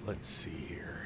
Let's see here.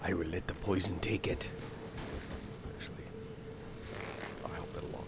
I will let the poison take it. Actually, I'll help it along.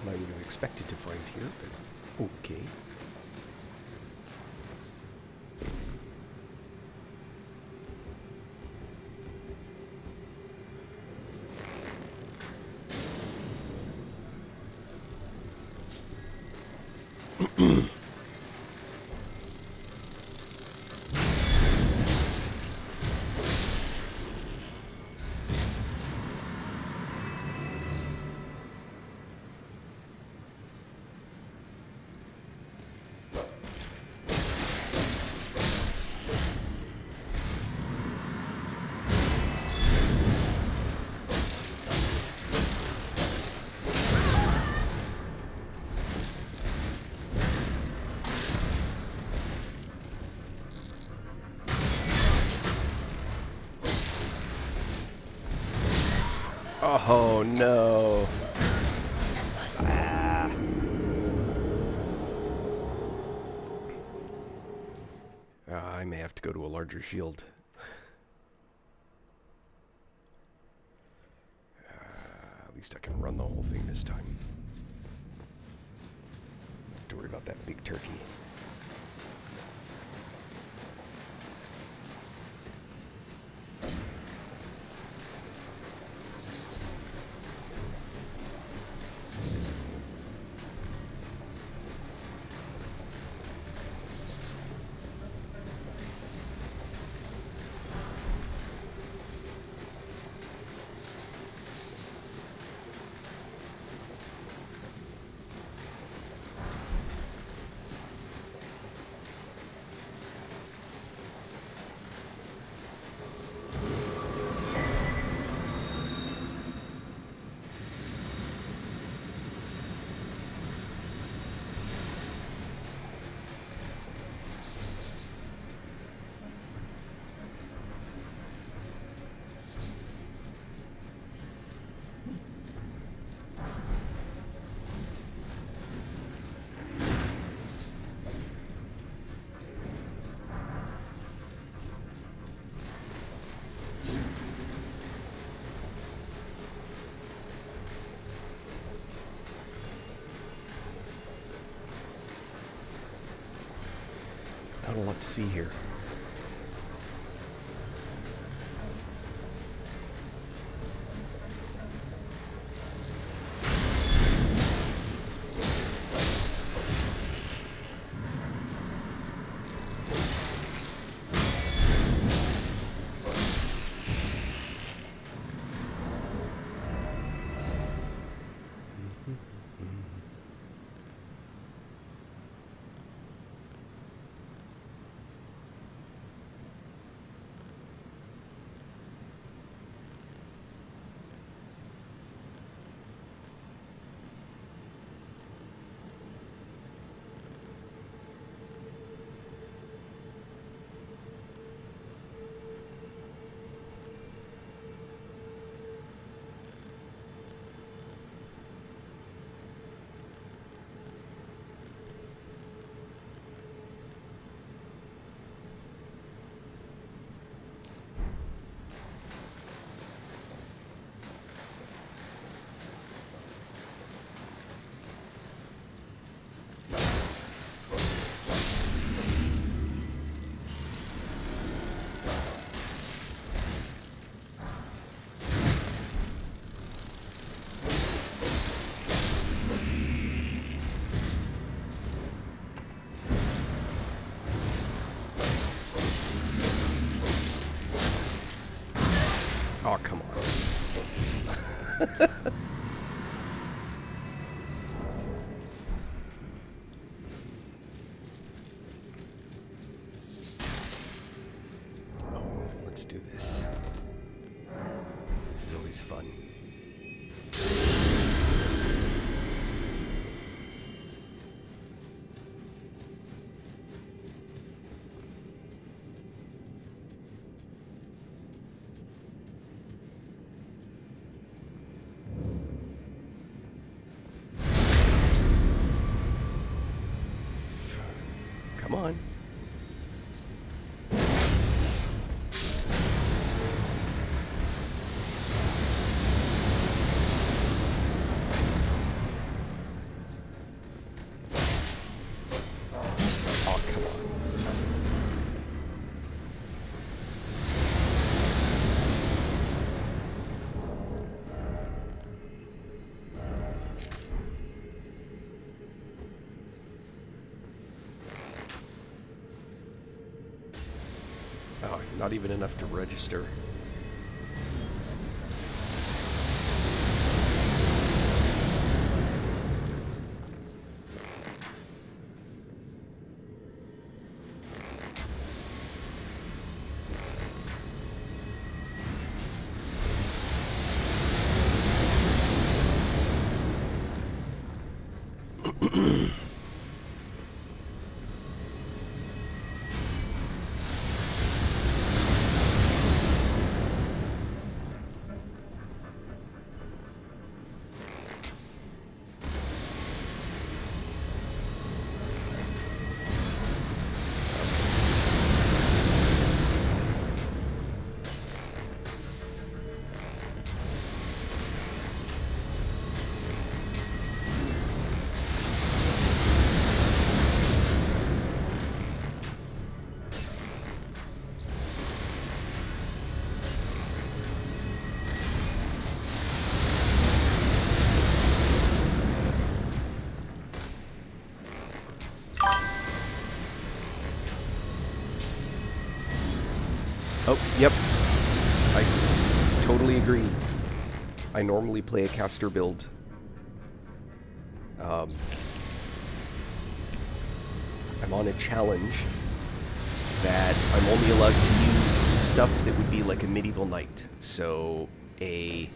I would have expected to find here, but okay. Oh no. Ah. I may have to go to a larger shield. At least I can run the whole thing this time. Don't have to worry about that big turkey. Not a lot to see here. Not even enough to register. Oh, yep. I totally agree. I normally play a caster build. I'm on a challenge that I'm only allowed to use stuff that would be like a medieval knight. So a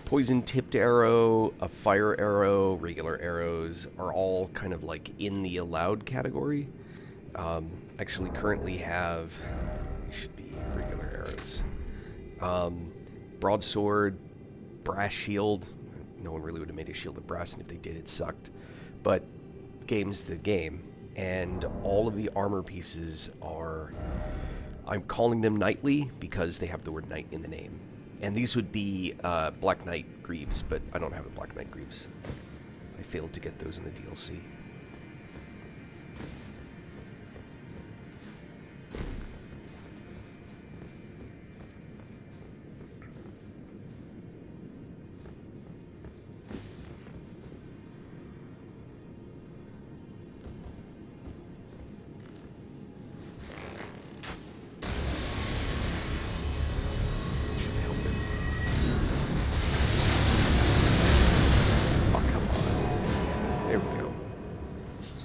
poison-tipped arrow, a fire arrow, regular arrows are all kind of like in the allowed category. Actually currently have, should be regular arrows. Broadsword, brass shield. No one really would have made a shield of brass, and if they did, it sucked. But game's the game, and all of the armor pieces are, I'm calling them knightly because they have the word knight in the name. And these would be Black Knight greaves, but I don't have the Black Knight greaves. I failed to get those in the DLC.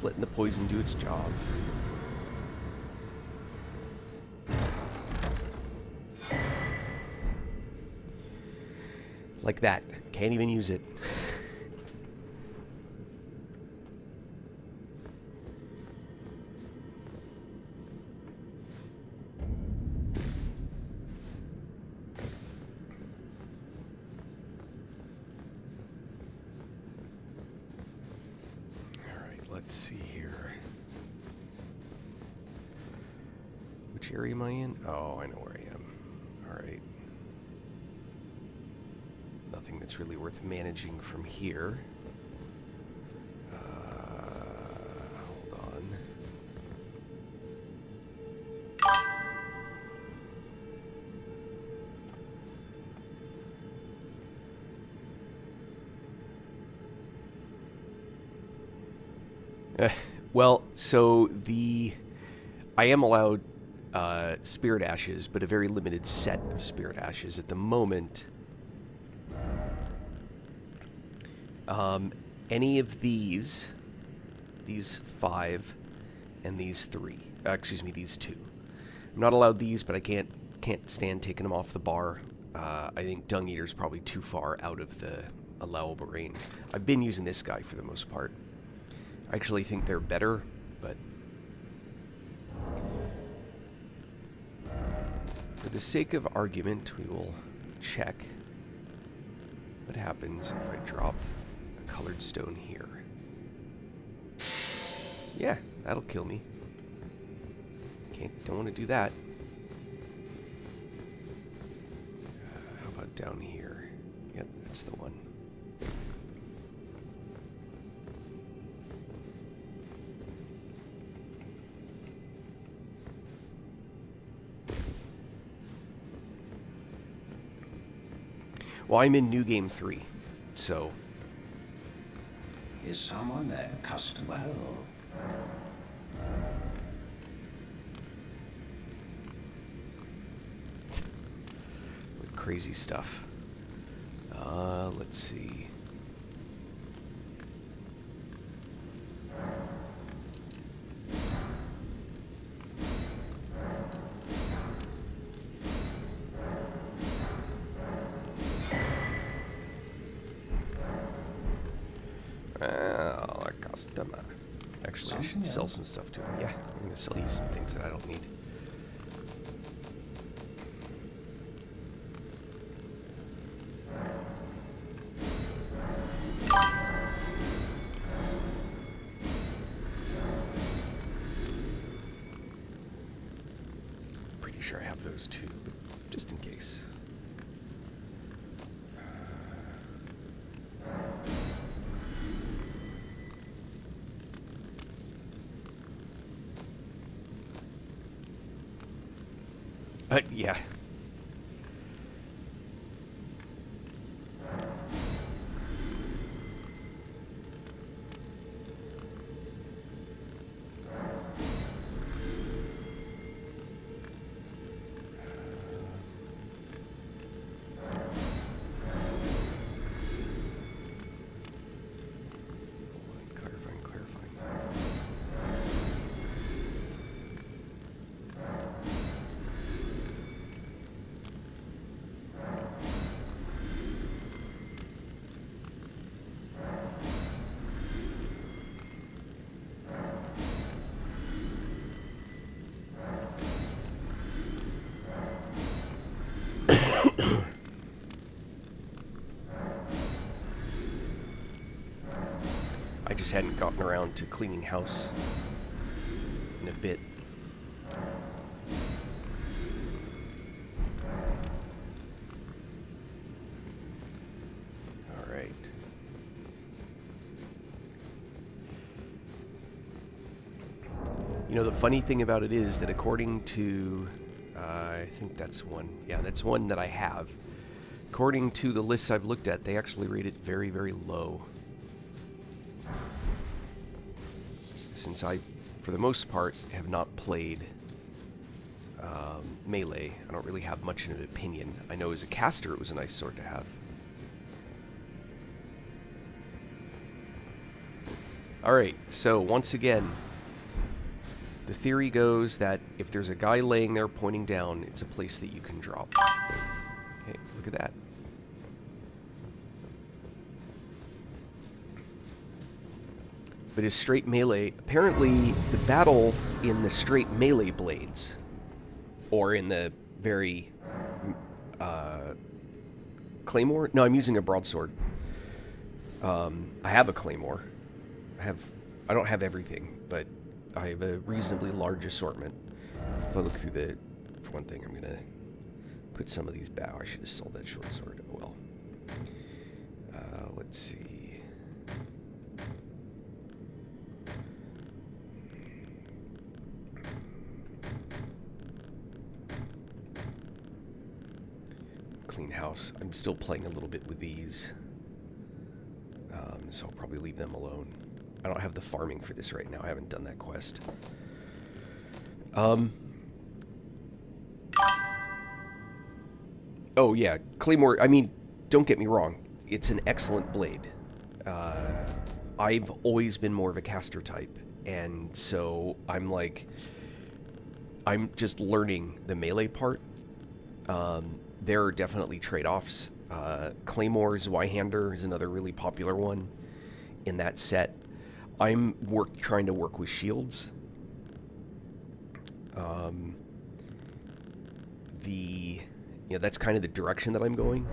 Letting the poison do its job. Like that. Can't even use it. Let's see here. Which area am I in? Oh, I know where I am. Alright. Nothing that's really worth managing from here. Hold on. Well, so I am allowed spirit ashes, but a very limited set of spirit ashes at the moment. Any of these 5, and these 3. Excuse me, these 2. I'm not allowed these, but I can't stand taking them off the bar. I think Dung Eater's probably too far out of the allowable range. I've been using this guy for the most part. I actually think they're better, but for the sake of argument, we will check what happens if I drop a colored stone here. Yeah, that'll kill me. Don't want to do that. How about down here? Yep, that's the one. Well, I'm in New Game 3, so... Is someone there, customer? crazy stuff. Let's see. Well, a customer. Actually, I should sell some stuff to him. Yeah, I'm going to sell you some things that I don't need. Pretty sure I have those too, but just in case. Yeah. Clarifying. I just hadn't gotten around to cleaning house in a bit. All right. You know, the funny thing about it is that according to, I think that's one. Yeah, that's one that I have. According to the lists I've looked at, they actually rate it very, very low. Since I, for the most part, have not played Melee, I don't really have much of an opinion. I know as a caster it was a nice sword to have. Alright, so once again, the theory goes that if there's a guy laying there pointing down, it's a place that you can drop. Hey, look at that. But as straight melee, apparently the battle in the straight melee blades, or in the very claymore? No, I'm using a broadsword. I have a claymore. I don't have everything, but I have a reasonably large assortment. If I look through the, for one thing, I'm gonna put some of these back. I should have sold that short sword. Oh well. Let's see. Clean house. I'm still playing a little bit with these, so I'll probably leave them alone. I don't have the farming for this right now. I haven't done that quest. Oh yeah, Claymore, I mean, don't get me wrong. It's an excellent blade. I've always been more of a caster type, and so I'm just learning the melee part. There are definitely trade-offs. Claymore's Y-hander is another really popular one in that set. I'm trying to work with shields. That's kind of the direction that I'm going.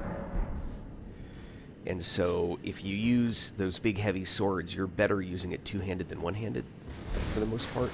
And so if you use those big heavy swords, you're better using it two-handed than one-handed for the most part.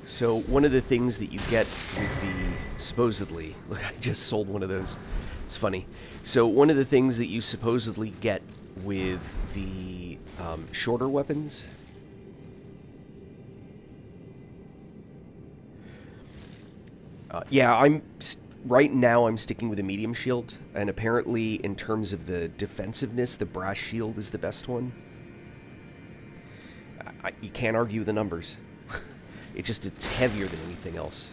So one of the things that you get with the, supposedly, look, I just sold one of those. It's funny. So one of the things that you supposedly get with the shorter weapons... yeah, right now I'm sticking with a medium shield, and apparently in terms of the defensiveness, the brass shield is the best one. You can't argue the numbers. It's heavier than anything else.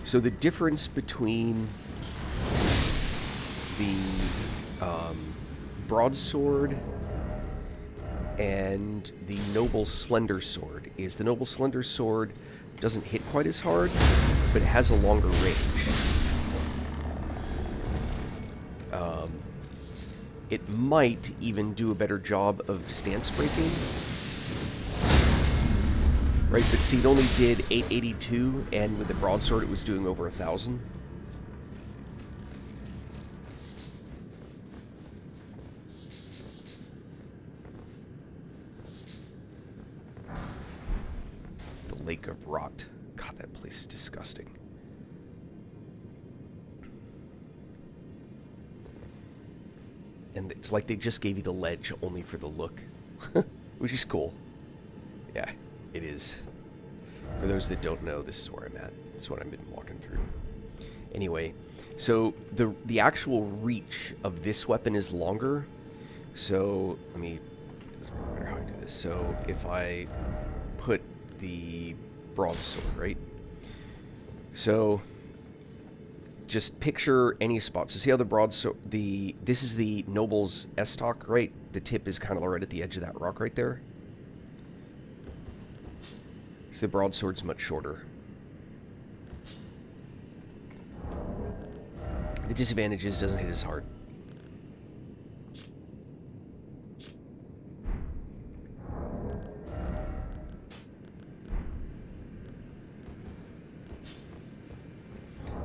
So the difference between the broadsword and the noble slender sword is the noble slender sword doesn't hit quite as hard, but it has a longer range. It might even do a better job of stance breaking. Right, but see, it only did 882, and with the broadsword it was doing over 1,000. The Lake of Rot. God, that place is disgusting. And it's like they just gave you the ledge only for the look, which is cool. Yeah, it is. For those that don't know, this is where I'm at. That's what I've been walking through. Anyway, so the actual reach of this weapon is longer. So let me, doesn't really matter how I do this. So if I put the broadsword, right? So just picture any spot. So see how the broadsword, this is the Noble's S-Stock, right? The tip is kind of right at the edge of that rock right there. So the broadsword's much shorter. The disadvantage is it doesn't hit as hard.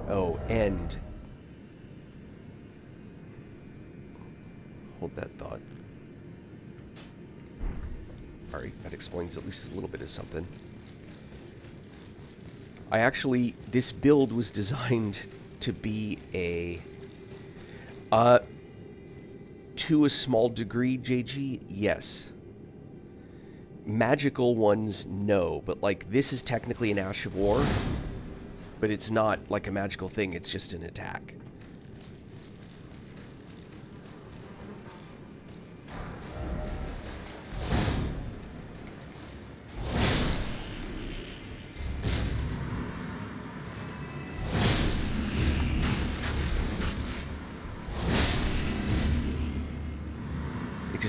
Oh, and hold that thought. Alright, that explains at least a little bit of something. This build was designed to be to a small degree, JG, yes. Magical ones, no. But, like, this is technically an Ash of War, but it's not, like, a magical thing. It's just an attack.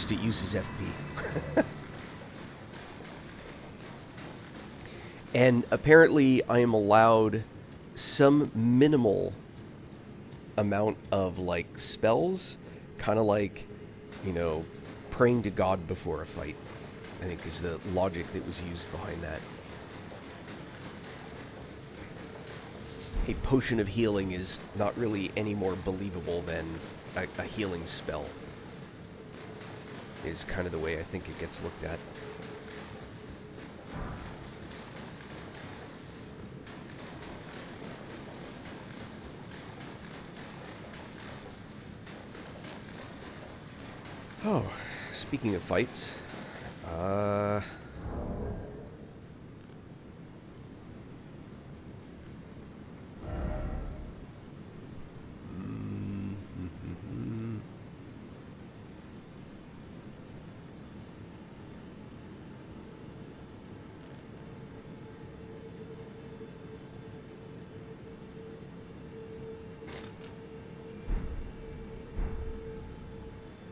It uses FP. And apparently I am allowed some minimal amount of, like, spells. Kind of like, you know, praying to God before a fight, I think is the logic that was used behind that. A potion of healing is not really any more believable than a healing spell. Is kind of the way I think it gets looked at. Oh, speaking of fights,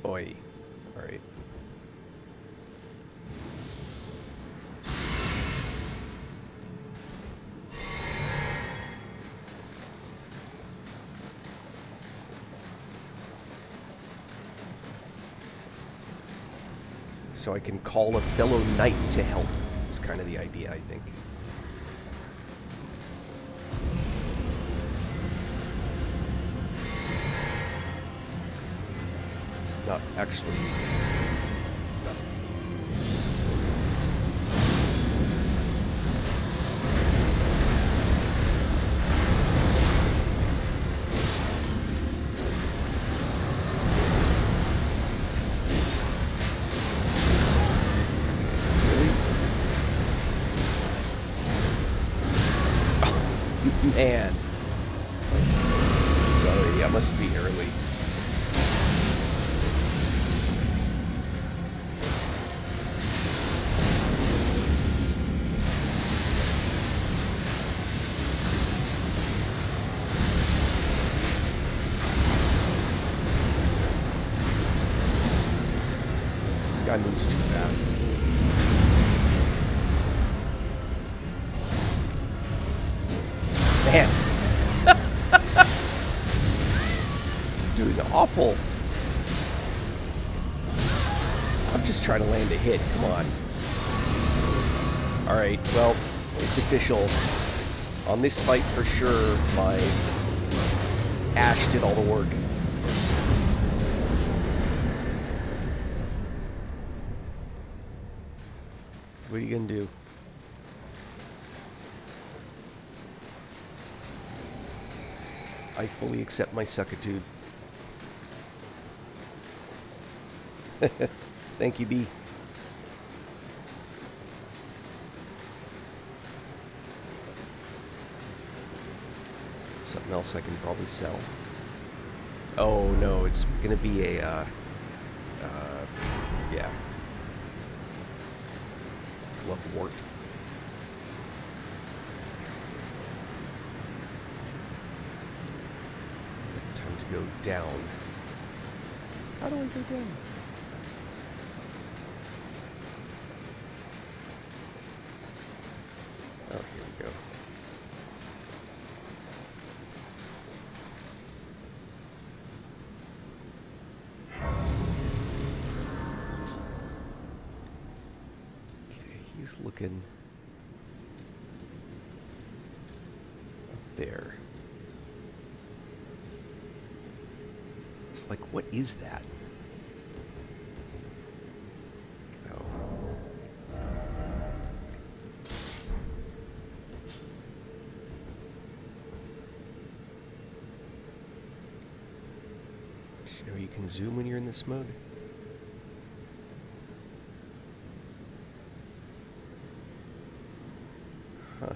oi. Alright. So I can call a fellow knight to help, is kind of the idea, I think. Not actually... Man. Sorry, I must be early. This guy moves too fast. Man. Doing awful. I'm just trying to land a hit. Come on. Alright, well, it's official. On this fight, for sure, my Ash did all the work. What are you gonna do? I fully accept my suckitude. Thank you, B. Something else I can probably sell. Oh no, it's gonna be a, yeah. Glovewort. Time to go down. How do I go down? Oh, here we go. Okay, he's looking up there. It's like, what is that? Oh. Did you know you can zoom when you're in this mode? Huh.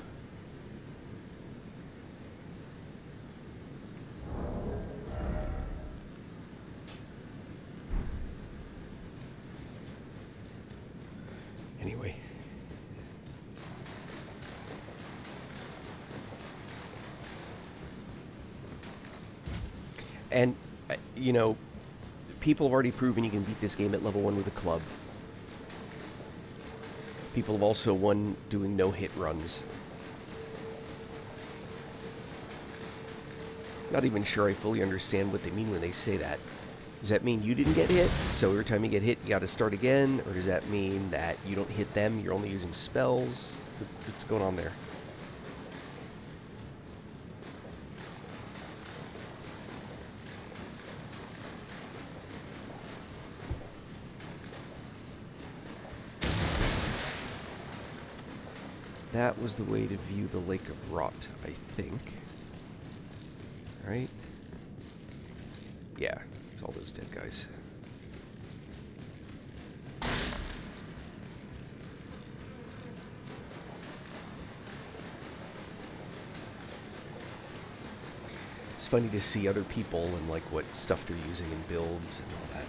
Anyway. And, you know, people have already proven you can beat this game at level 1 with a club. People have also won doing no-hit runs. Not even sure I fully understand what they mean when they say that. Does that mean you didn't get hit, so every time you get hit you gotta start again? Or does that mean that you don't hit them, you're only using spells? What's going on there? That was the way to view the Lake of Rot, I think. Right? Yeah, it's all those dead guys. It's funny to see other people and like what stuff they're using in builds and all that.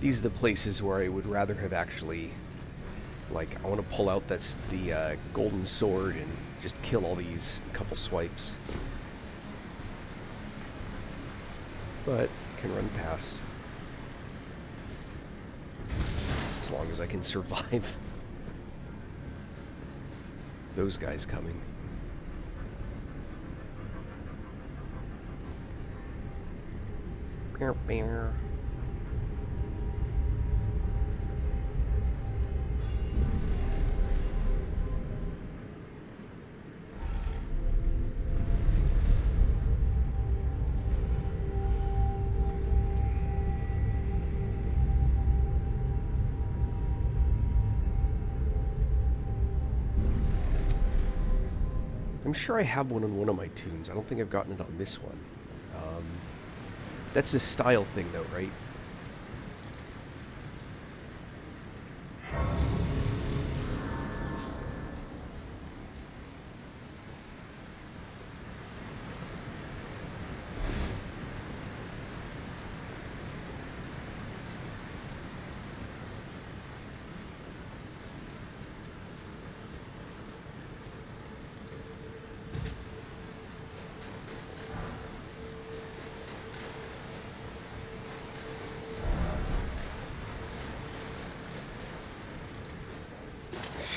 These are the places where I would rather have actually, like, I want to pull out the golden sword and just kill all these in a couple swipes. But can run past. As long as I can survive those guys coming. Bear, bear. I'm sure I have one on one of my tunes. I don't think I've gotten it on this one. That's a style thing, though, right?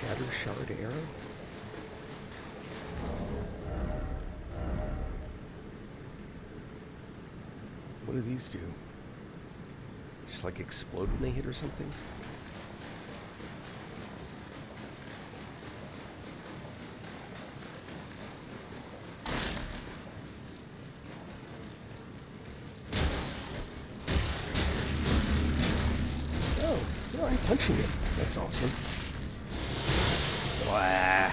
Shatter Shard Arrow? What do these do? Just like explode when they hit or something? Oh, no, I'm punching it. That's awesome. Blah.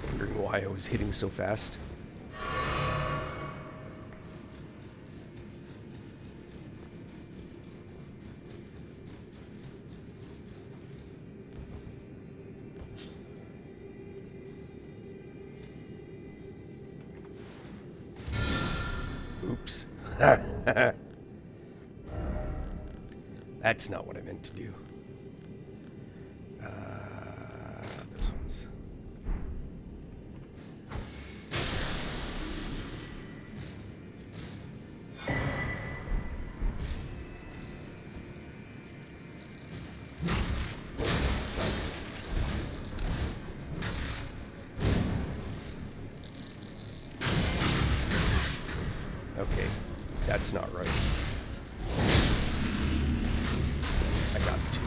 Wondering why I was hitting so fast. Oops. That's not what I meant to do. Those ones. Okay, that's not right. I got two.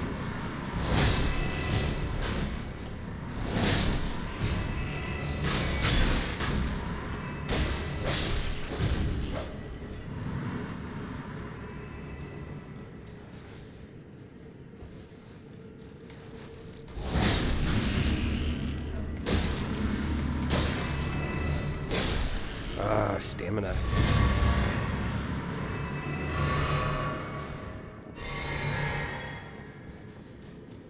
Stamina.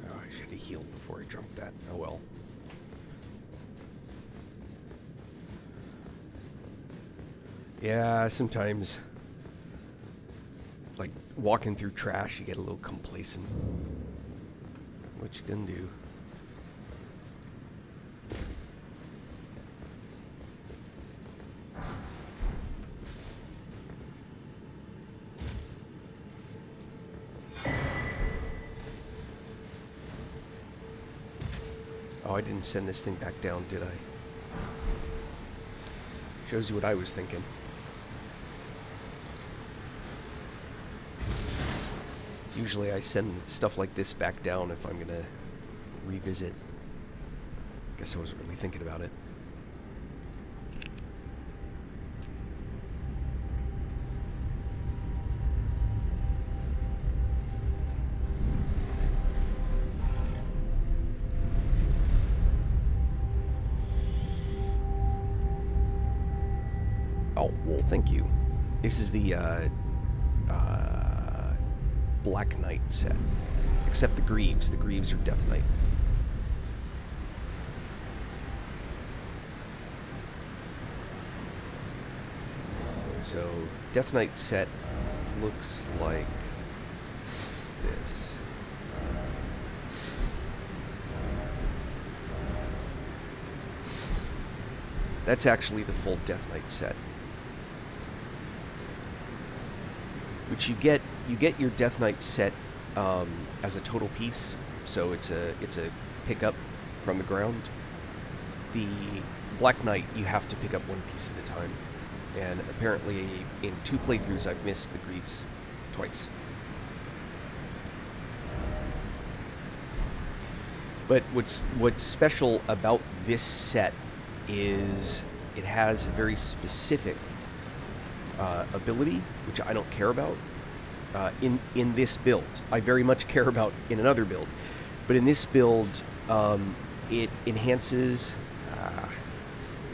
Oh, I should have healed before I jumped that. Oh well. Yeah, sometimes, like, walking through trash, you get a little complacent. What you gonna do? Oh, I didn't send this thing back down, did I? Shows you what I was thinking. Usually I send stuff like this back down if I'm gonna revisit. Guess I wasn't really thinking about it. Oh, well, thank you. This is the Black Knight set. Except the Greaves. The Greaves are Death Knight. So, Death Knight set looks like this. That's actually the full Death Knight set. Which you get your Death Knight set as a total piece, so it's a pickup from the ground. The Black Knight you have to pick up one piece at a time, and apparently in 2 playthroughs I've missed the Greaves twice. But what's special about this set is it has a very specific ability, which I don't care about, in this build. I very much care about in another build, but in this build, it enhances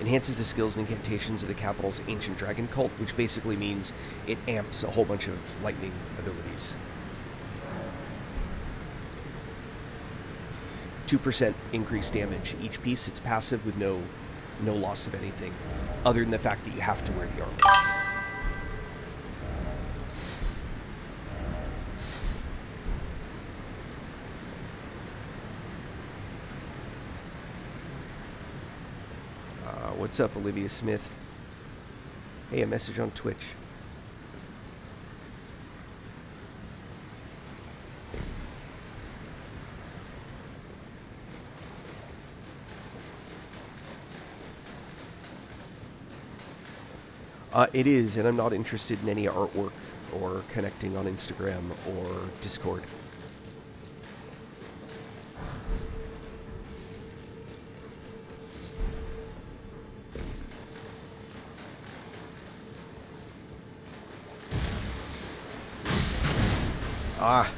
the skills and incantations of the capital's ancient dragon cult, which basically means it amps a whole bunch of lightning abilities. 2% increased damage each piece. It's passive with no loss of anything, other than the fact that you have to wear the armor. What's up, Olivia Smith? Hey, a message on Twitch. It is, and I'm not interested in any artwork or connecting on Instagram or Discord. Ah.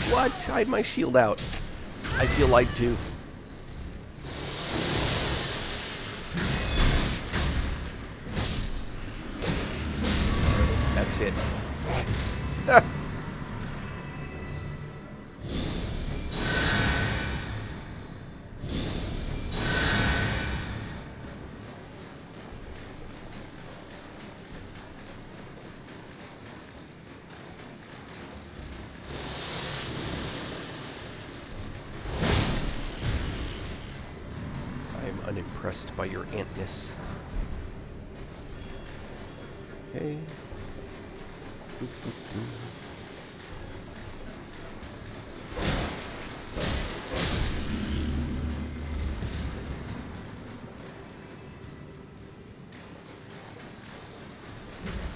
What? I had my shield out. I feel lied to. That's it. Unimpressed by your antness. Okay.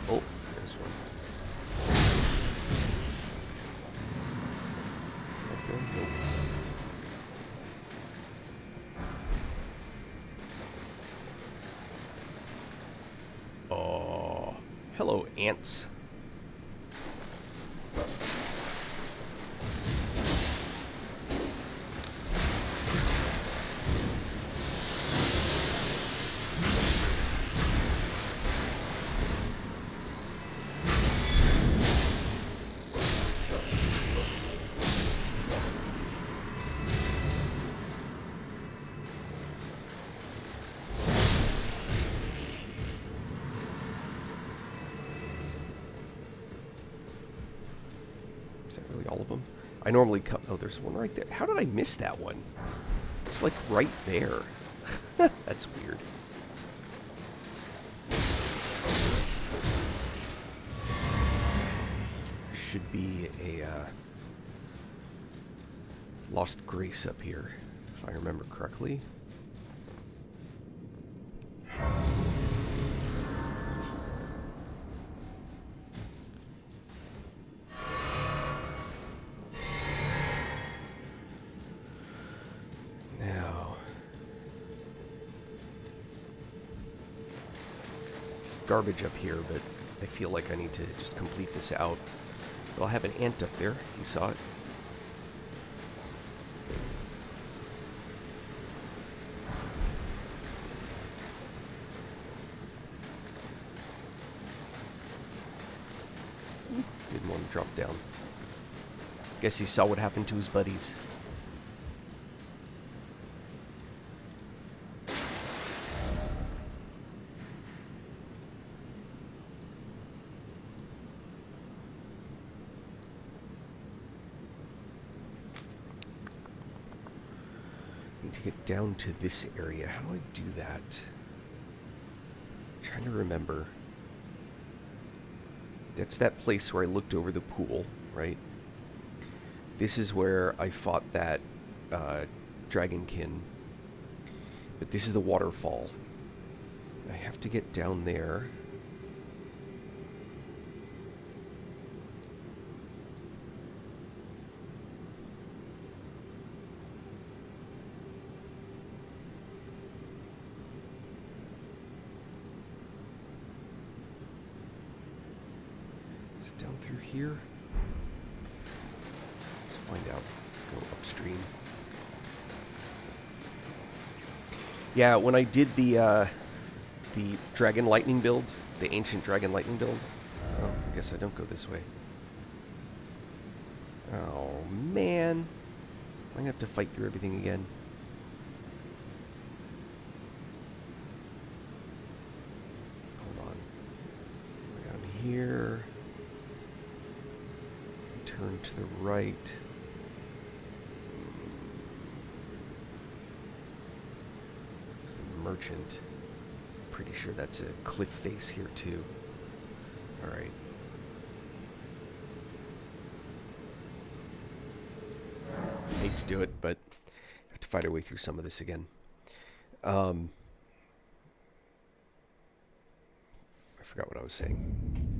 Oh, there's one. Okay, nope. Oh, hello, ants. Is that really all of them? I normally cut. Oh, there's one right there. How did I miss that one? It's like right there. That's weird. Should be a Lost Grace up here, if I remember correctly. Garbage up here, but I feel like I need to just complete this out. But I'll have an ant up there, if you saw it. Didn't want to drop down. Guess he saw what happened to his buddies. To get down to this area. How do I do that? I'm trying to remember. That's that place where I looked over the pool, right? This is where I fought that dragonkin. But this is the waterfall. I have to get down there. down through here? Let's find out. Go upstream. Yeah, when I did the Dragon Lightning build, the ancient Dragon Lightning build. Oh, I guess I don't go this way. Oh, man. I'm gonna have to fight through everything again. Hold on. Down here. Turn to the right. There's the merchant. Pretty sure that's a cliff face here too. Alright. Hate to do it, but I have to fight our way through some of this again. I forgot what I was saying.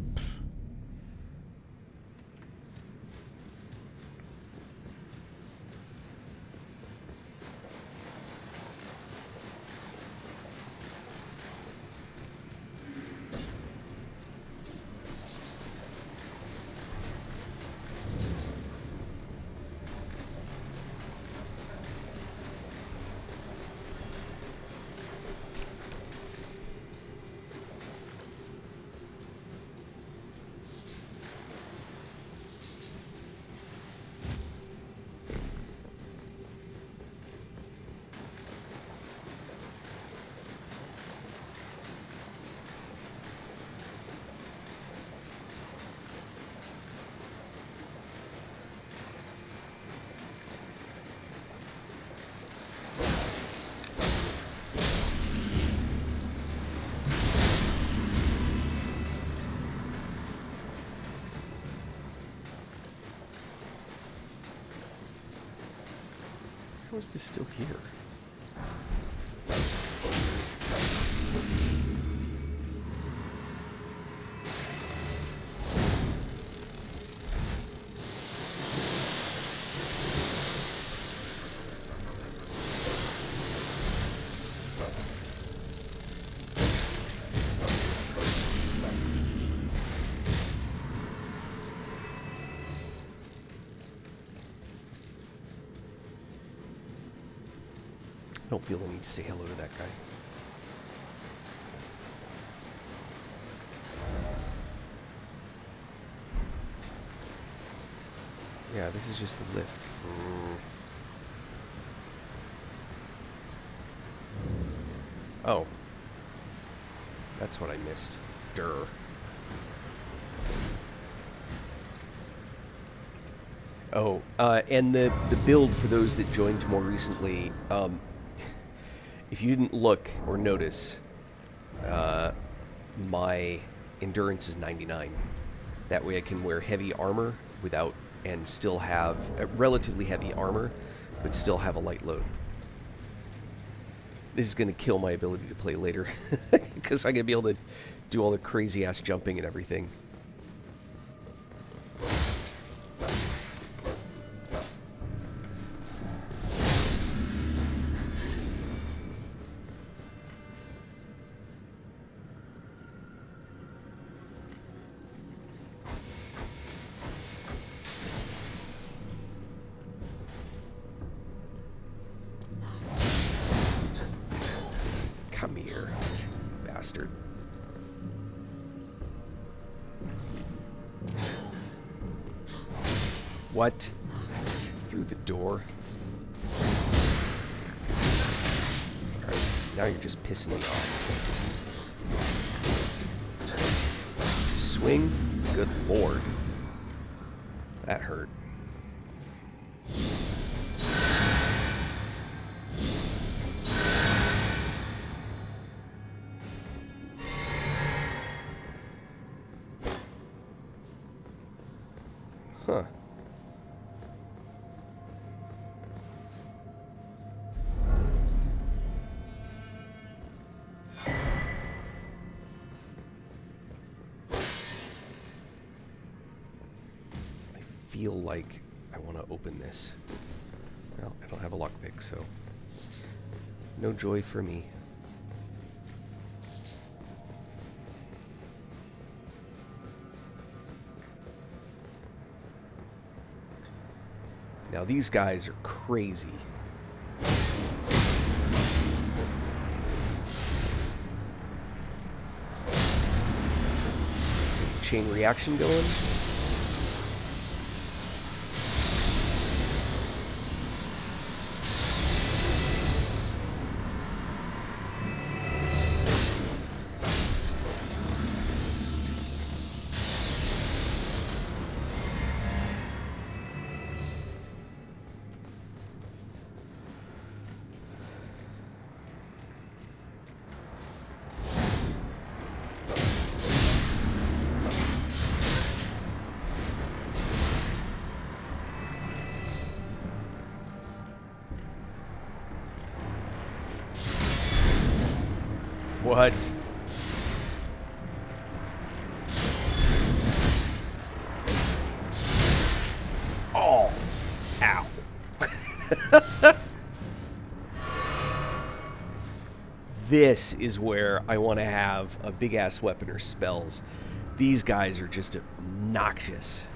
How is this still here? I don't feel the need to say hello to that guy. Yeah, this is just the lift. Oh. That's what I missed. Durr. Oh, and the build, for those that joined more recently, if you didn't look or notice, my endurance is 99. That way I can wear heavy armor without, and still have relatively heavy armor, but still have a light load. This is going to kill my ability to play later, because I'm going to be able to do all the crazy ass jumping and everything. Come here, bastard. What? Through the door? Alright, now you're just pissing me off. Swing? Good lord. That hurt. Huh. I feel like I want to open this. Well, I don't have a lockpick, so no joy for me. Now these guys are crazy. Chain reaction going. What? Oh! Ow. This is where I want to have a big-ass weapon or spells. These guys are just obnoxious.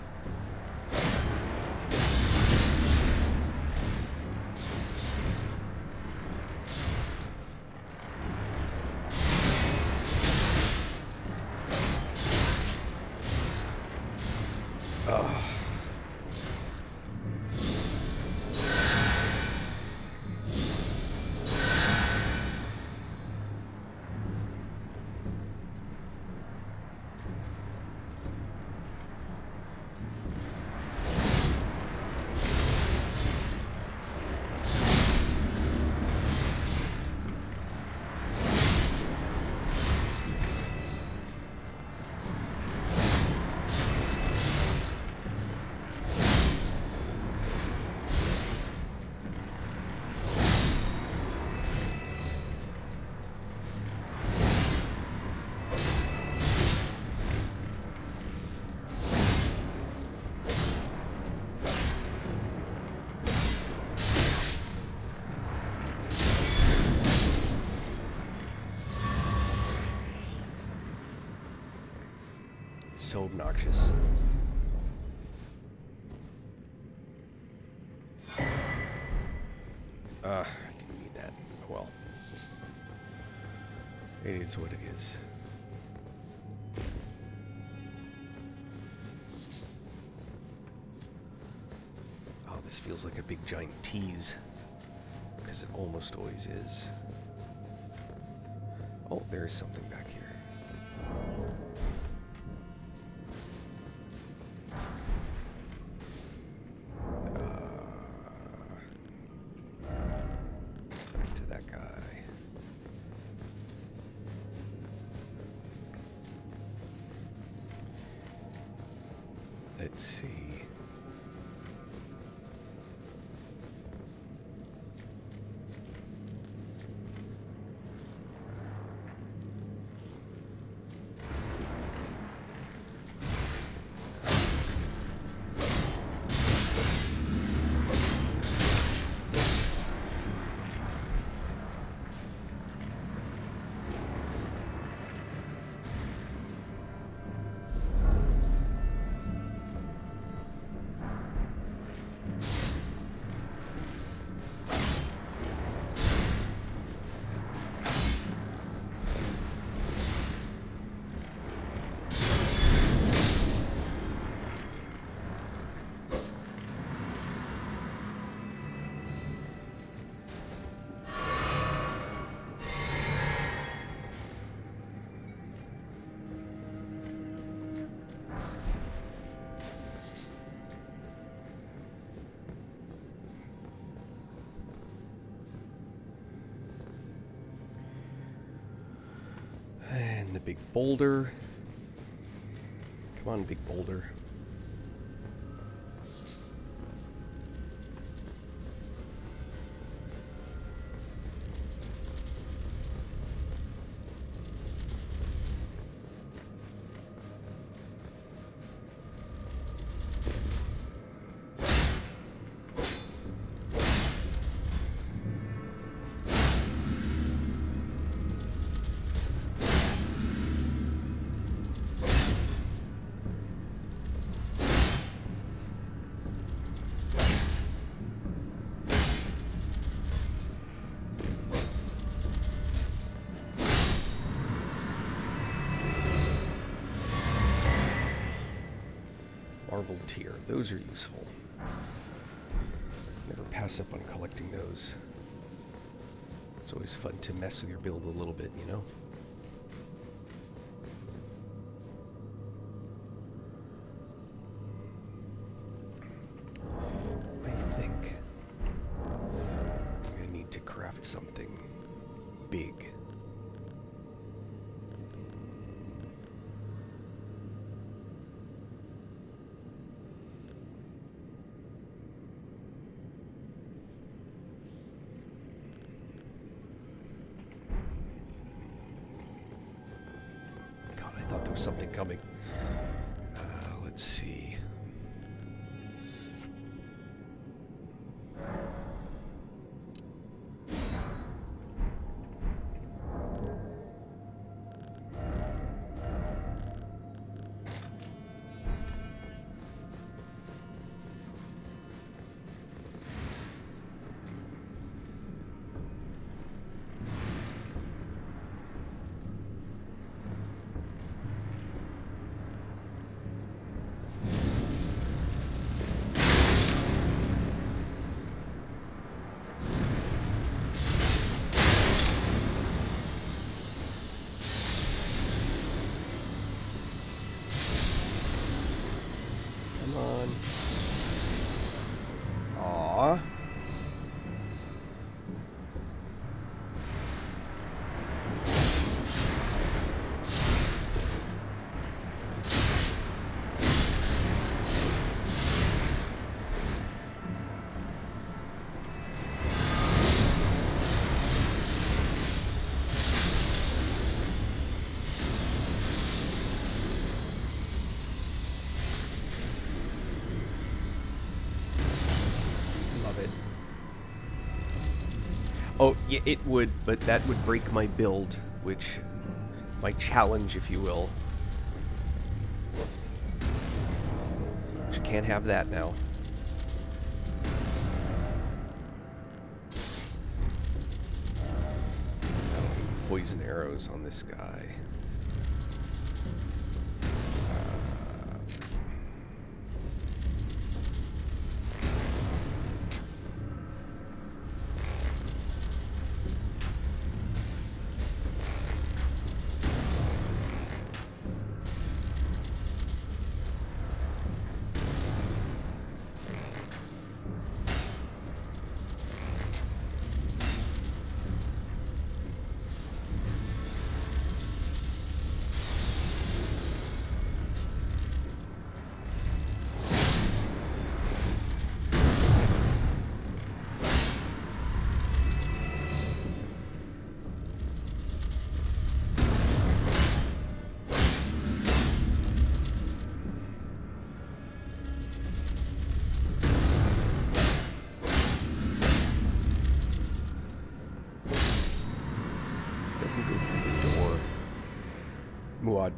So obnoxious. Didn't need that. Well, it is what it is. Oh, this feels like a big giant tease, because it almost always is. Oh, there's something back here. Let's see. And the big boulder. Come on, big boulder. Marvel tier. Those are useful. Never pass up on collecting those. It's always fun to mess with your build a little bit, you know? I think I'm gonna need to craft something big. Something coming. Let's see. Oh, yeah, it would, but that would break my build, my challenge, if you will. Which you can't have that now. Poison arrows on this guy.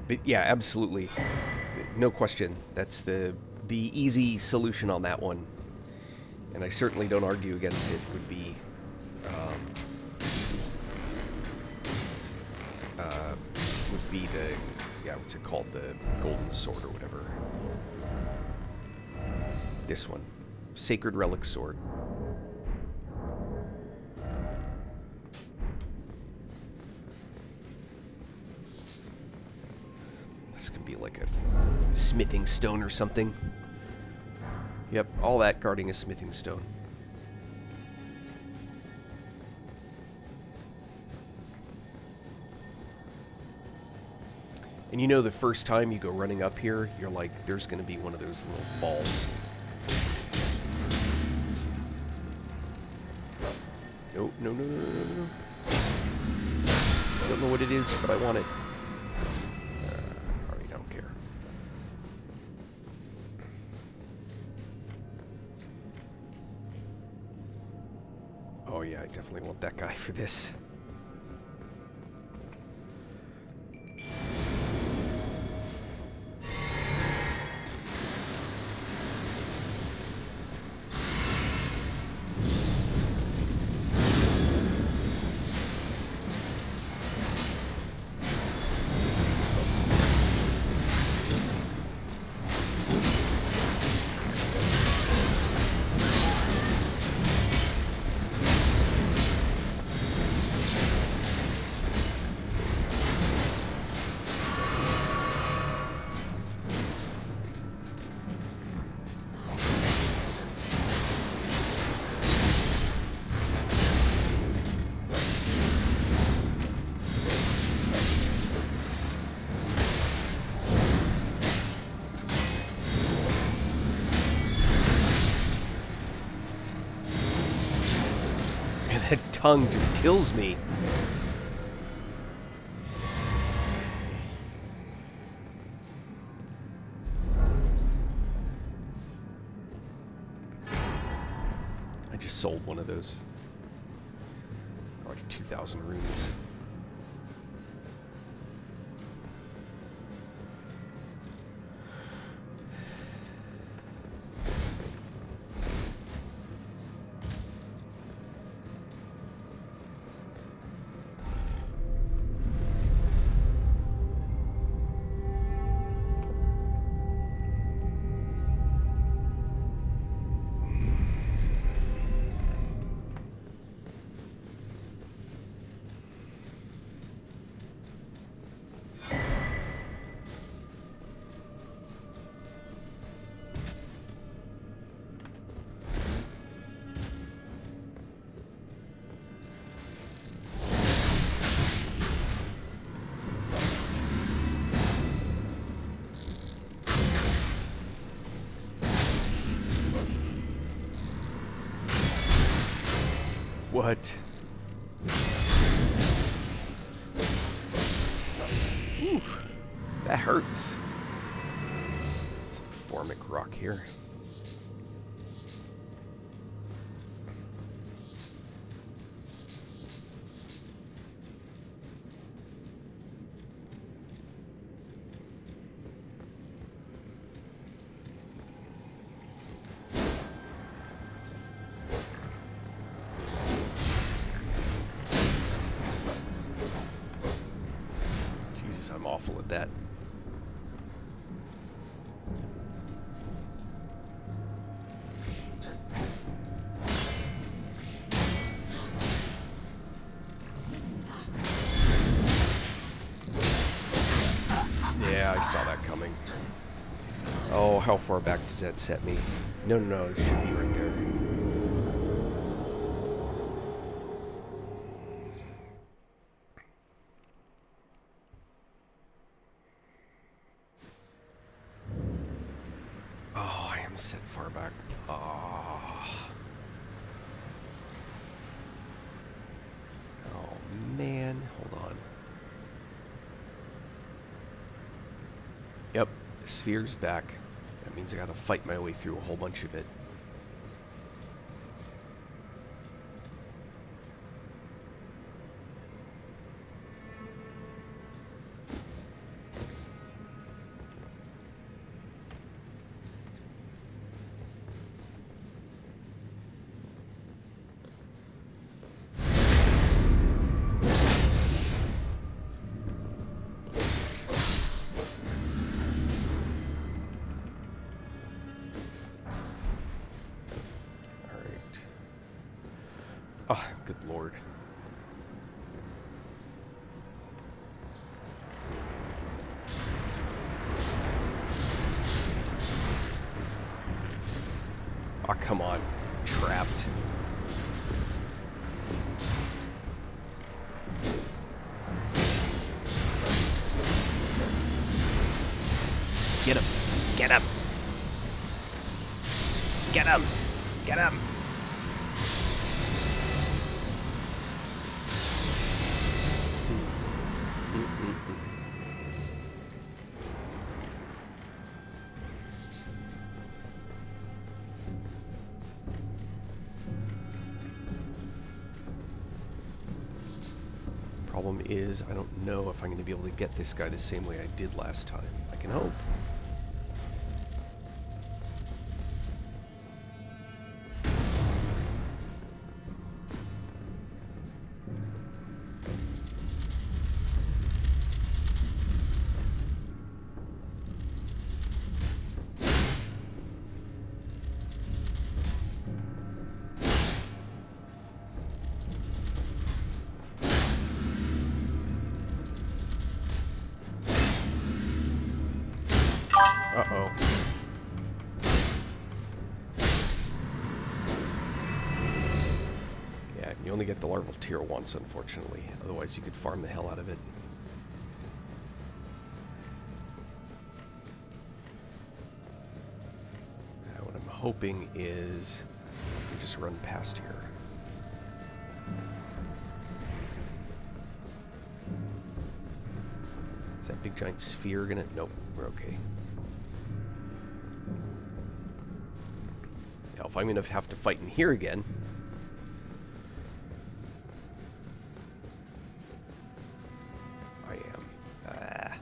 But yeah, absolutely. No question. That's the easy solution on that one. And I certainly don't argue against it. Would be the, yeah, what's it called? The golden sword or whatever. This one. Sacred relic sword. This could be like a smithing stone or something. Yep, all that guarding a smithing stone. And you know the first time you go running up here, you're like, there's going to be one of those little balls. No, no, no, no, no, no. I don't know what it is, but I want it. Alright, I don't care. Oh yeah, I definitely want that guy for this. That tongue just kills me. I just sold one of those. Already 2,000 runes. What? Ooh, that hurts. Some formic rock here. I'm awful at that. Yeah, I saw that coming. Oh, how far back does that set me? No, it should be right there. Set far back. Oh man, hold on. Yep, the sphere's back. That means I gotta fight my way through a whole bunch of it. Oh, good lord. Oh, come on. Trapped. Get him. Get him. Get him. Get him. Problem is, I don't know if I'm going to be able to get this guy the same way I did last time. I can hope. Uh-oh. Yeah, you only get the larval tier once, unfortunately. Otherwise, you could farm the hell out of it. Now, what I'm hoping is we just run past here. Is that big giant sphere gonna... Nope, we're okay. Now, if I'm gonna have to fight in here again... I am. Ah.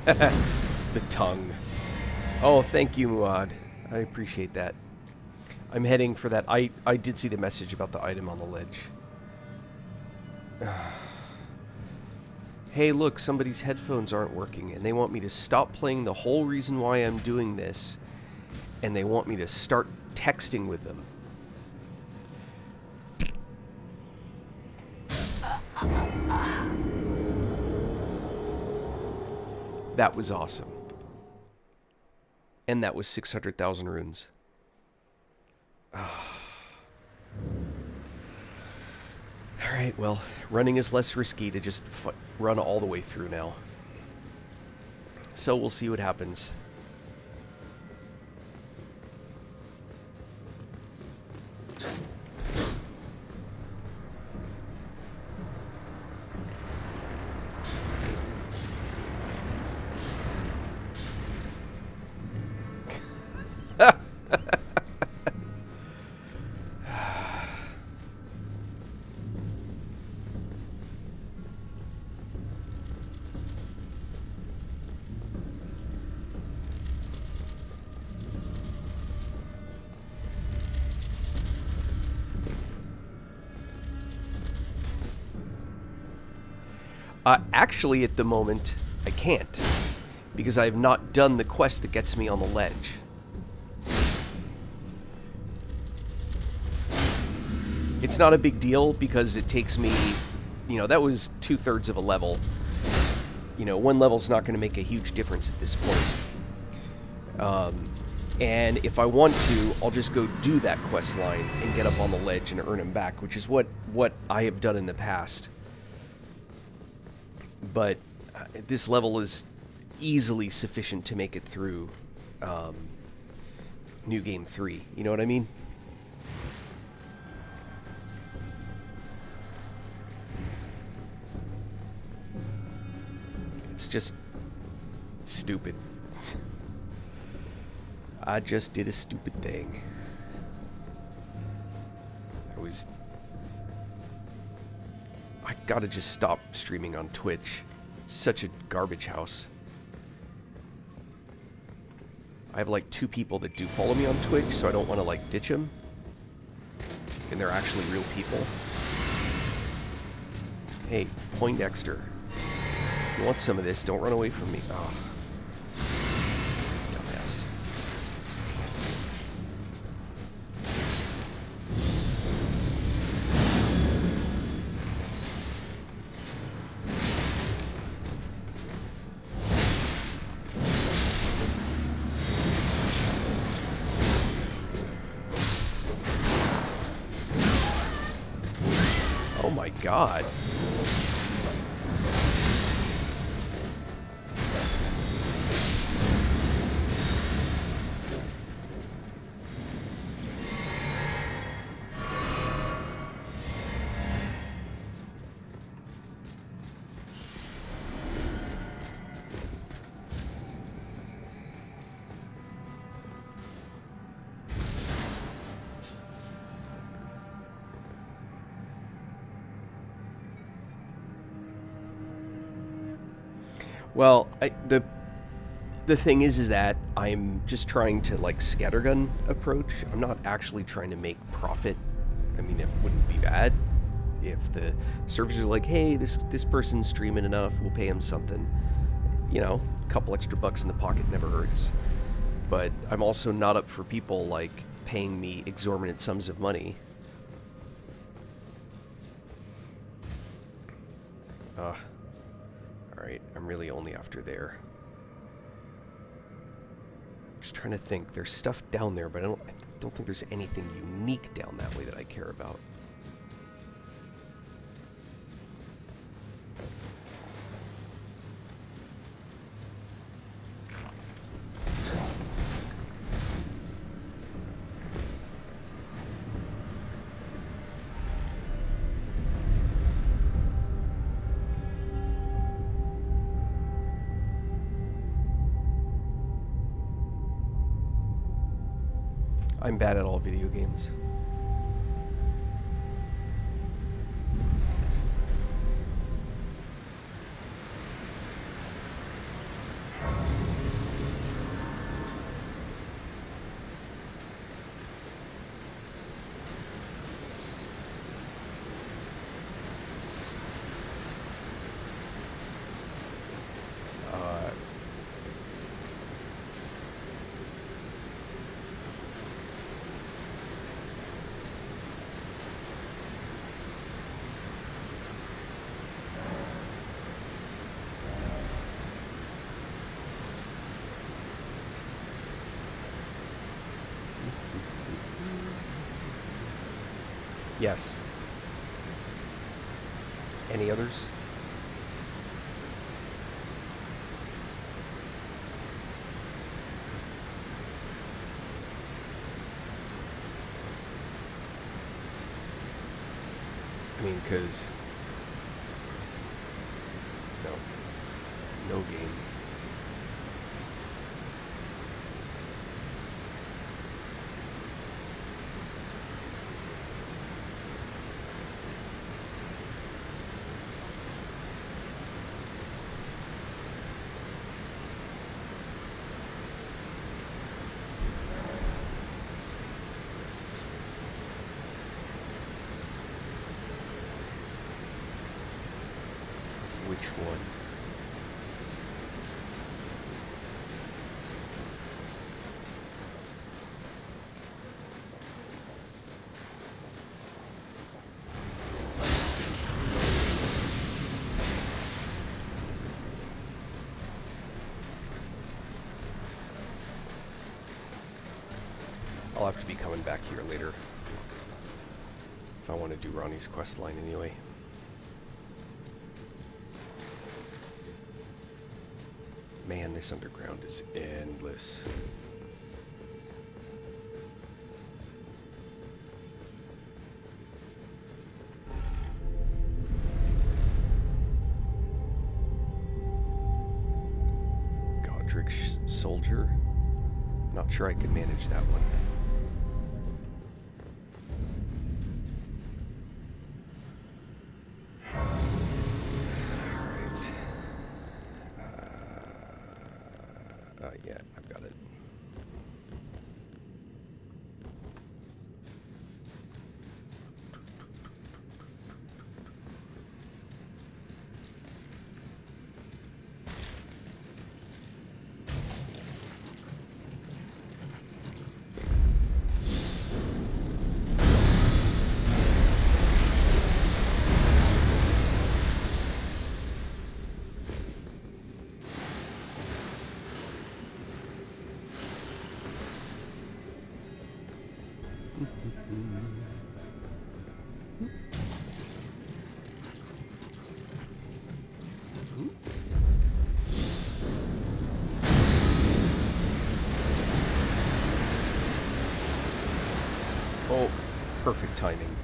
The tongue. Oh, thank you, Muad. I appreciate that. I'm heading for that. I did see the message about the item on the ledge. Hey, look, somebody's headphones aren't working, and they want me to stop playing the whole reason why I'm doing this, and they want me to start texting with them. That was awesome. And that was 600,000 runes. Alright, well, running is less risky to just run all the way through now. So we'll see what happens. Actually, at the moment, I can't. Because I have not done the quest that gets me on the ledge. It's not a big deal because it takes me... You know, that was 2/3 of a level. You know, one level's not going to make a huge difference at this point. And if I want to, I'll just go do that quest line and get up on the ledge and earn him back, which is what I have done in the past. But this level is easily sufficient to make it through New Game 3. You know what I mean? It's just stupid. I just did a stupid thing. I gotta just stop streaming on Twitch. It's such a garbage house. I have like 2 people that do follow me on Twitch, so I don't want to like ditch them. And they're actually real people. Hey, Poindexter. If you want some of this, don't run away from me. Oh. Dumbass. Oh my god. Well, the thing is that I'm just trying to like scattergun approach. I'm not actually trying to make profit. I mean, it wouldn't be bad if the servers are like, hey, this person's streaming enough, we'll pay him something. You know, a couple extra bucks in the pocket never hurts. But I'm also not up for people like paying me exorbitant sums of money. Alright, I'm really only after there. Just trying to think. There's stuff down there, but I don't think there's anything unique down that way that I care about. I'm bad at all video games. Yes. Any others? I mean, because... No game. Which one? I'll have to be coming back here later if I want to do Ronnie's quest line anyway. Man, this underground is endless. Godric Soldier. Not sure I could manage that one. Yeah, I've got it. Oh, perfect timing.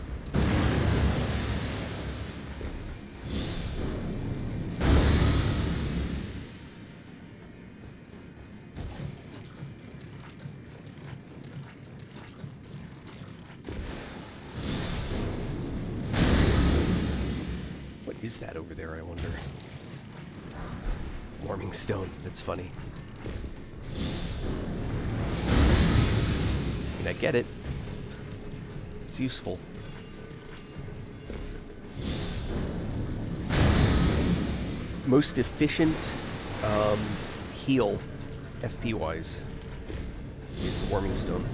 What is that over there, I wonder? Warming stone, that's funny. mean, I get it. It's useful. Most efficient heal, FP-wise, is the Warming Stone.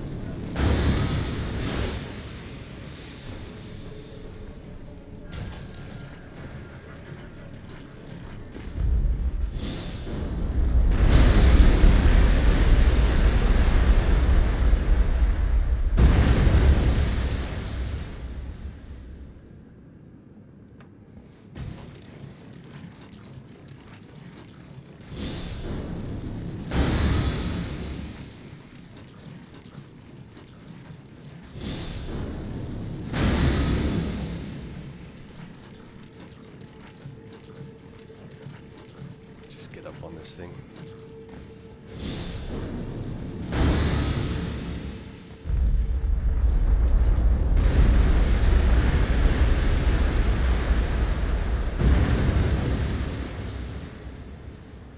Get up on this thing.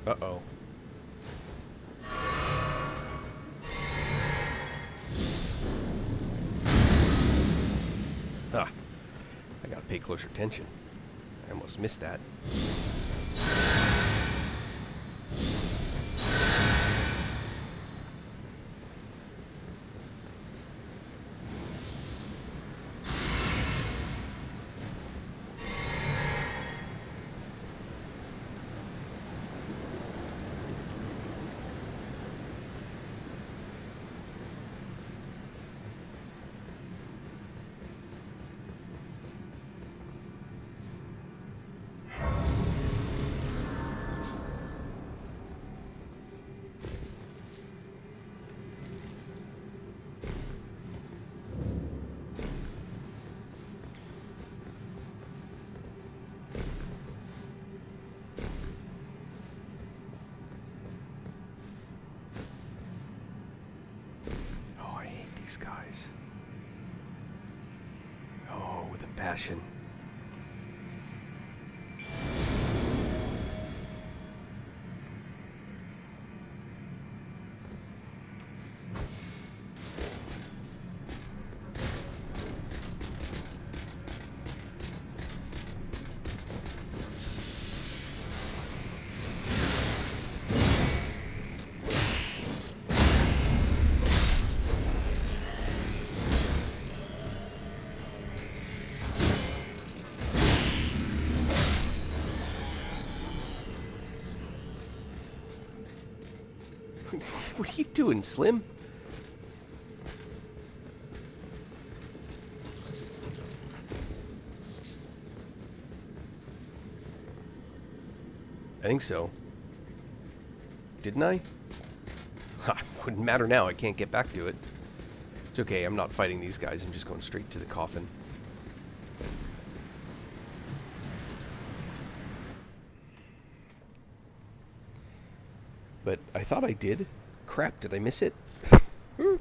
Uh-oh. Ah, I gotta pay closer attention. I almost missed that. Guys. Oh, with a passion. What are you doing, Slim? I think so. Didn't I? Ha, wouldn't matter now. I can't get back to it. It's okay. I'm not fighting these guys. I'm just going straight to the coffin. But I thought I did. Crap, did I miss it? In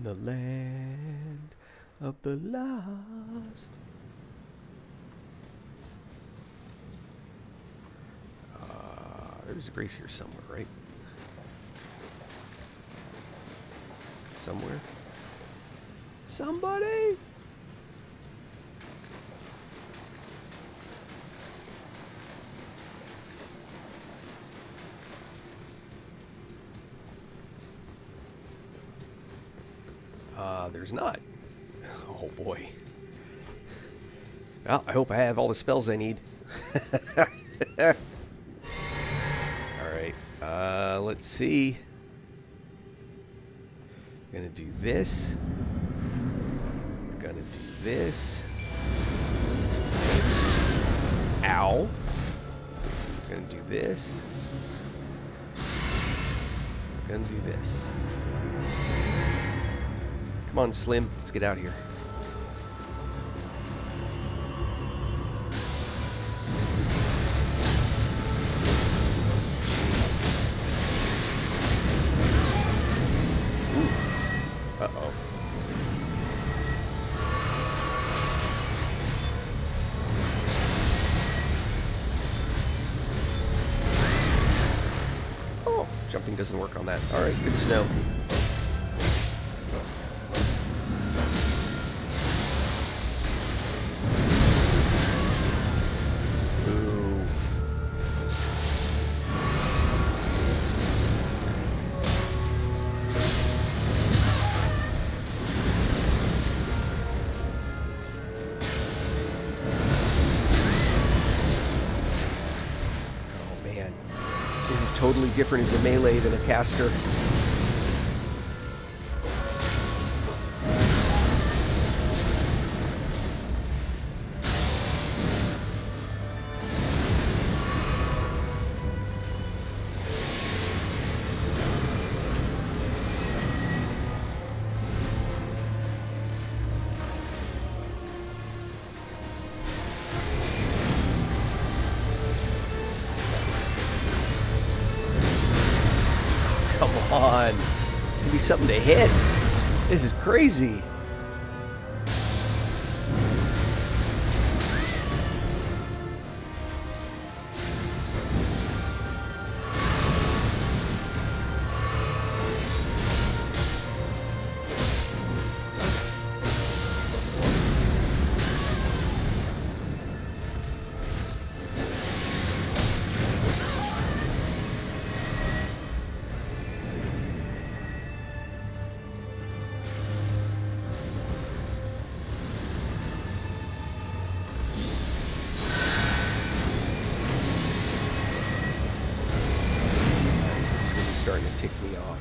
the land of the lost. There's a grace here somewhere, right? Somewhere? Somebody? There's not. Oh boy. Well, I hope I have all the spells I need. Alright, let's see. Gonna do this. Gonna do this. Ow. Gonna do this. Gonna do this. Come on, Slim. Let's get out of here. Uh-oh. doesn't work on that. Alright, good to know. Ooh. Oh man. This is totally different as a melee than a caster. Come on. Give me something to hit. This is crazy. Starting to tick me off.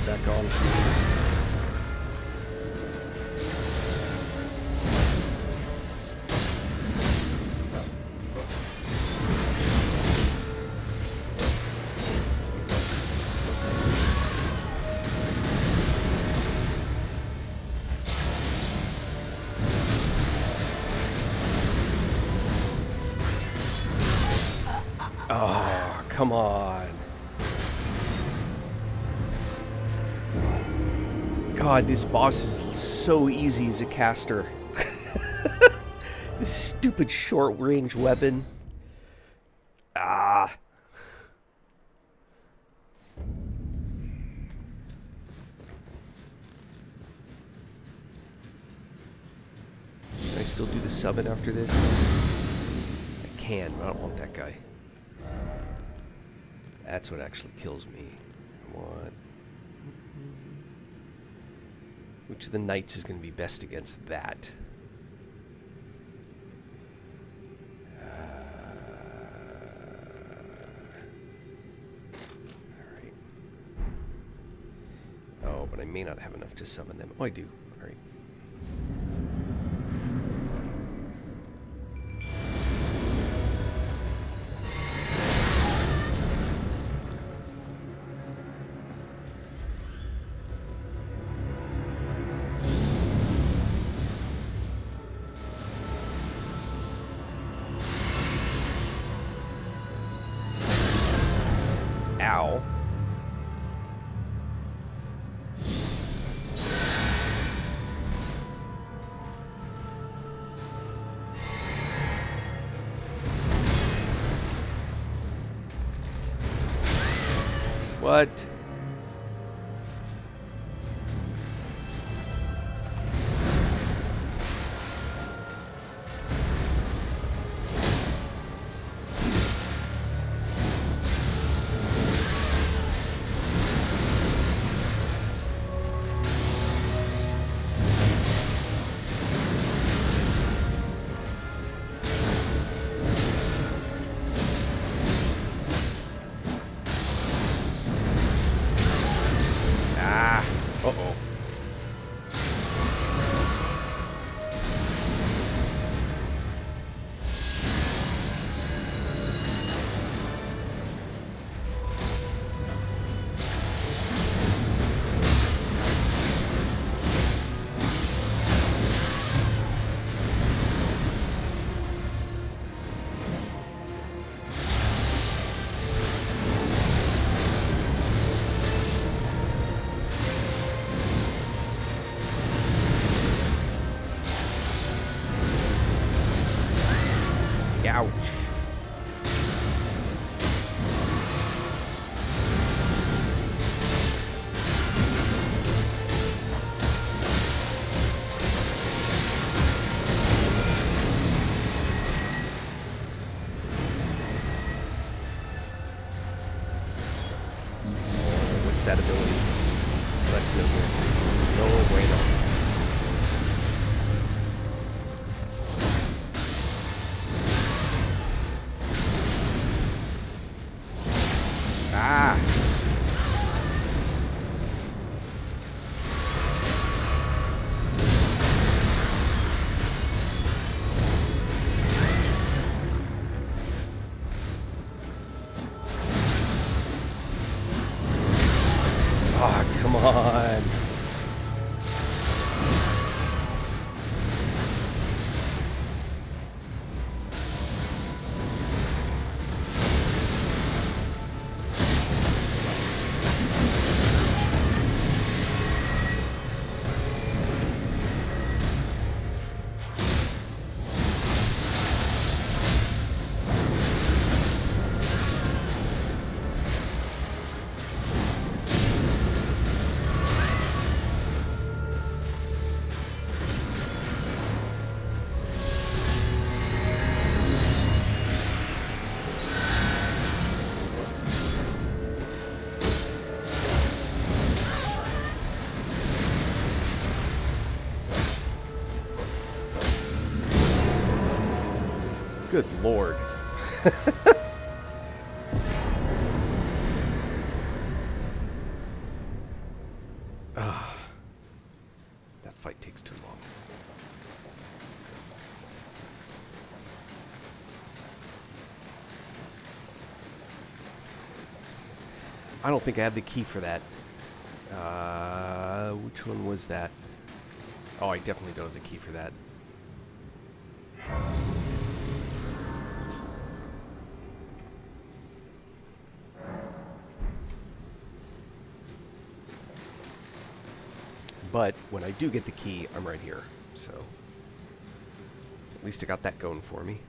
Back on, please. Oh, come on. God, this boss is so easy as a caster. This stupid short-range weapon. Ah. Can I still do the summon after this? I can, but I don't want that guy. That's what actually kills me. I want... Which of the knights is going to be best against that? Alright. Oh, but I may not have enough to summon them. Oh, I do. Alright. Ow. What? Ouch. What's that ability? That's no good. No bueno. Ah! Ah, come on. Good lord. Ah, that fight takes too long. I don't think I had the key for that. Which one was that? Oh, I definitely don't have the key for that. But when I do get the key, I'm right here. So at least I got that going for me.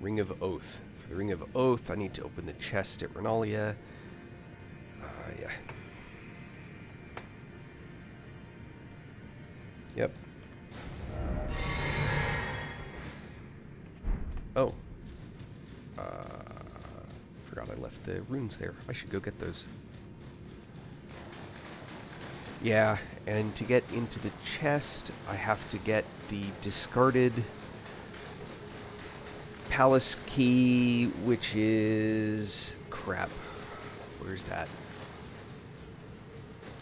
Ring of Oath. For the Ring of Oath, I need to open the chest at Renalia. Yeah. Yep. Oh. Forgot I left the runes there. I should go get those. Yeah, and to get into the chest, I have to get the discarded palace key, which is... crap. Where's that?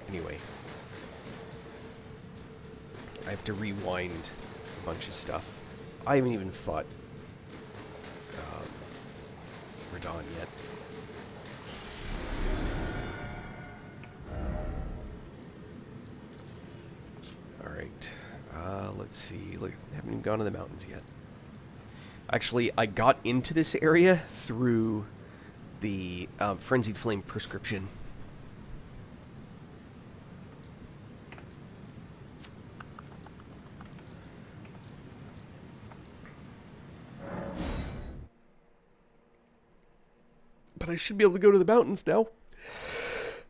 Anyway. I have to rewind a bunch of stuff. I haven't even fought Radon yet. Alright. Let's see. Look, I haven't even gone to the mountains yet. Actually, I got into this area through the Frenzied Flame prescription. But I should be able to go to the mountains now.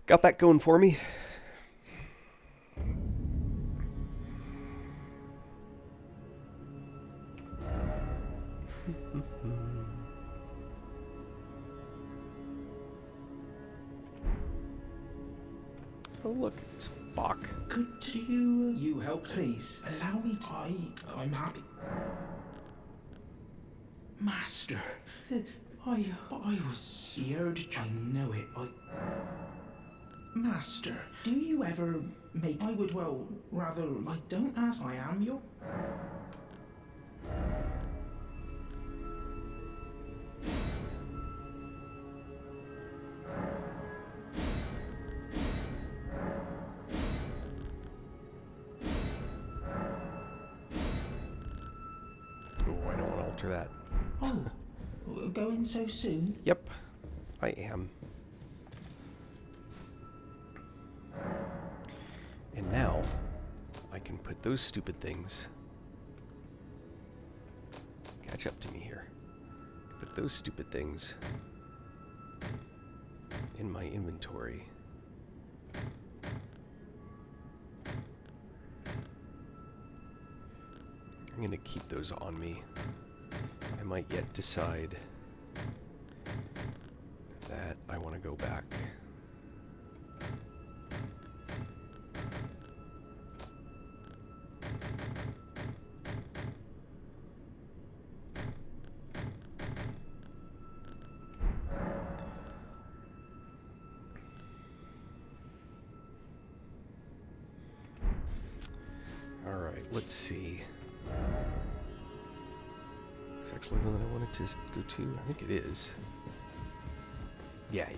Got that going for me. Oh look, it's Bach. Could you help, please? Allow me to... I'm happy. Master, I was scared. I know it. Master, do you ever make... I would, well, rather, like, don't ask. I am your... Oh, I don't want to alter that. Oh, going so soon? Yep, I am. And now, I can put those stupid things... Catch up to me here. Put those stupid things in my inventory. I'm gonna keep those on me. I might yet decide that I want to go back. Alright, let's see. It's actually the one that I wanted to go to. I think it is. Yeah.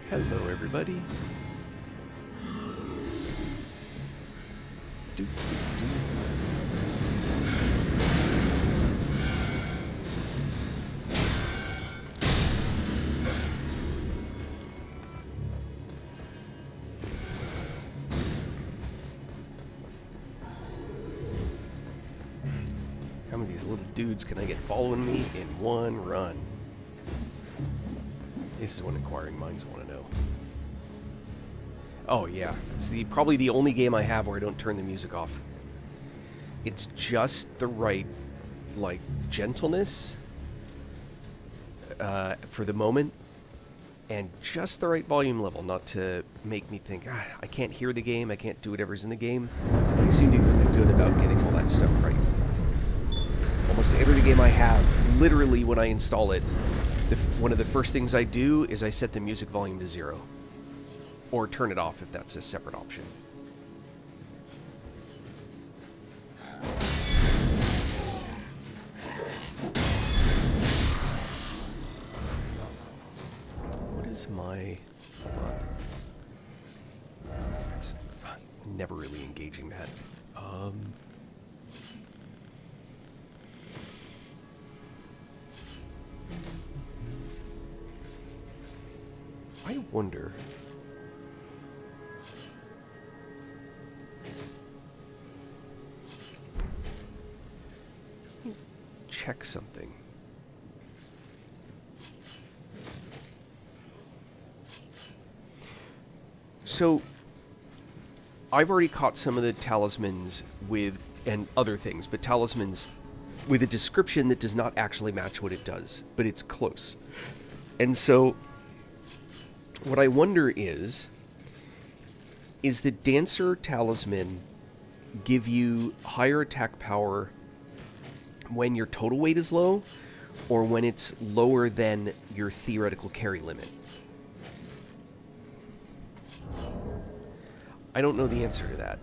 Hello, everybody. How many of these little dudes can I get following me in one run? This is what inquiring minds want to know. Oh yeah, it's probably the only game I have where I don't turn the music off. It's just the right, like, gentleness for the moment, and just the right volume level, not to make me think, I can't hear the game, I can't do whatever's in the game. I seem to be really good about getting all that stuff right. Almost every game I have, literally when I install it, one of the first things I do is I set the music volume to 0. Or turn it off if that's a separate option. What is my... Hold on. That's never really engaging that. I wonder... check something. So, I've already caught some of the talismans with, and other things, but talismans with a description that does not actually match what it does, but it's close. And so, what I wonder is the Dancer talisman give you higher attack power when your total weight is low, or when it's lower than your theoretical carry limit? I don't know the answer to that.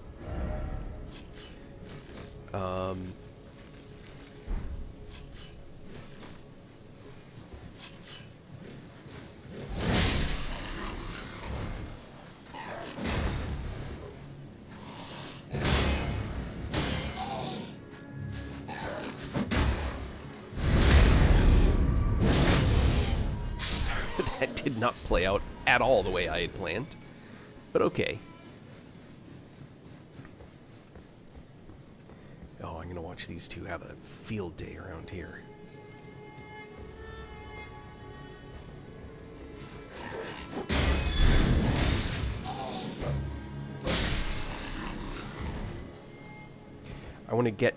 That did not play out at all the way I had planned, but okay. Oh, I'm gonna watch these two have a field day around here.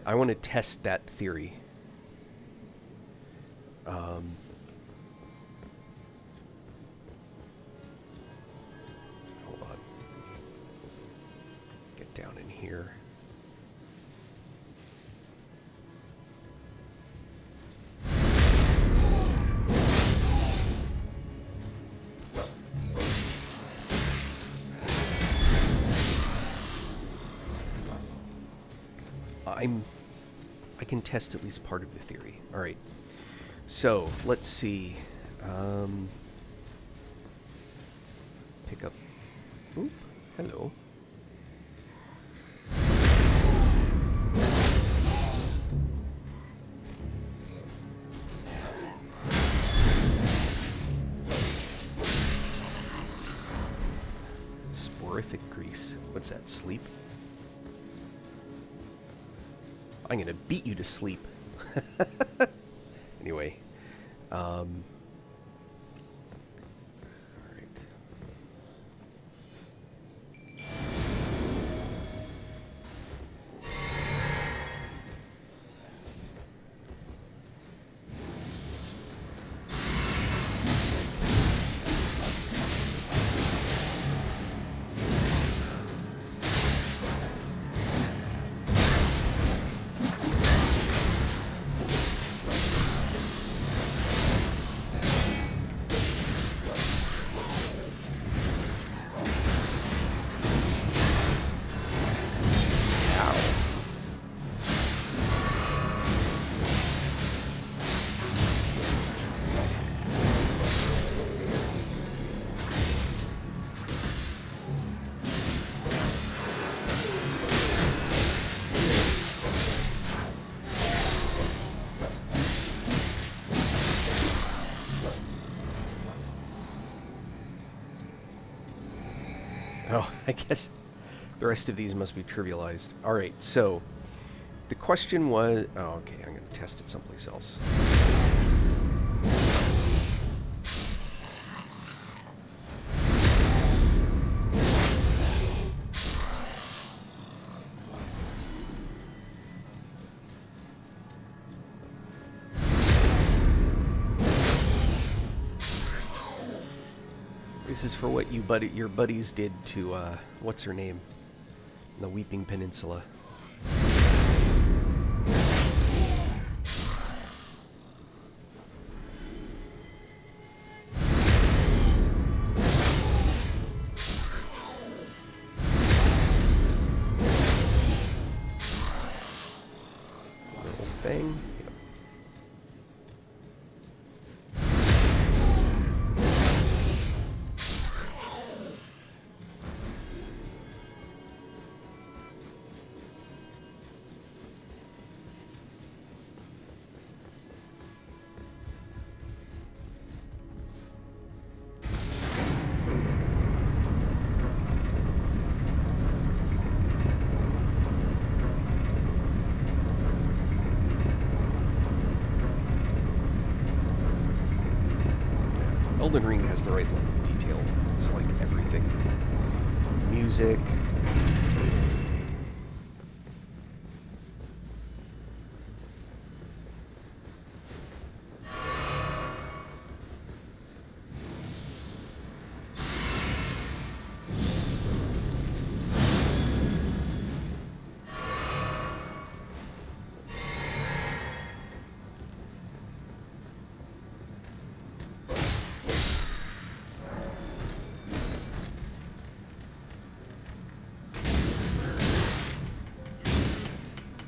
I want to test that theory. Hold on. Get down in here. I can test at least part of the theory. All right. So let's see. Pick up. Oop. Hello. sleep. I'm gonna beat you to sleep. Anyway. Alright. Oh, I guess the rest of these must be trivialized. Alright, so the question was... Oh, okay, I'm going to test it someplace else. This is for what your buddies did to, what's her name? The Weeping Peninsula. Little thing. Yep. Elden Ring has the right level of detail. It's like everything. Music.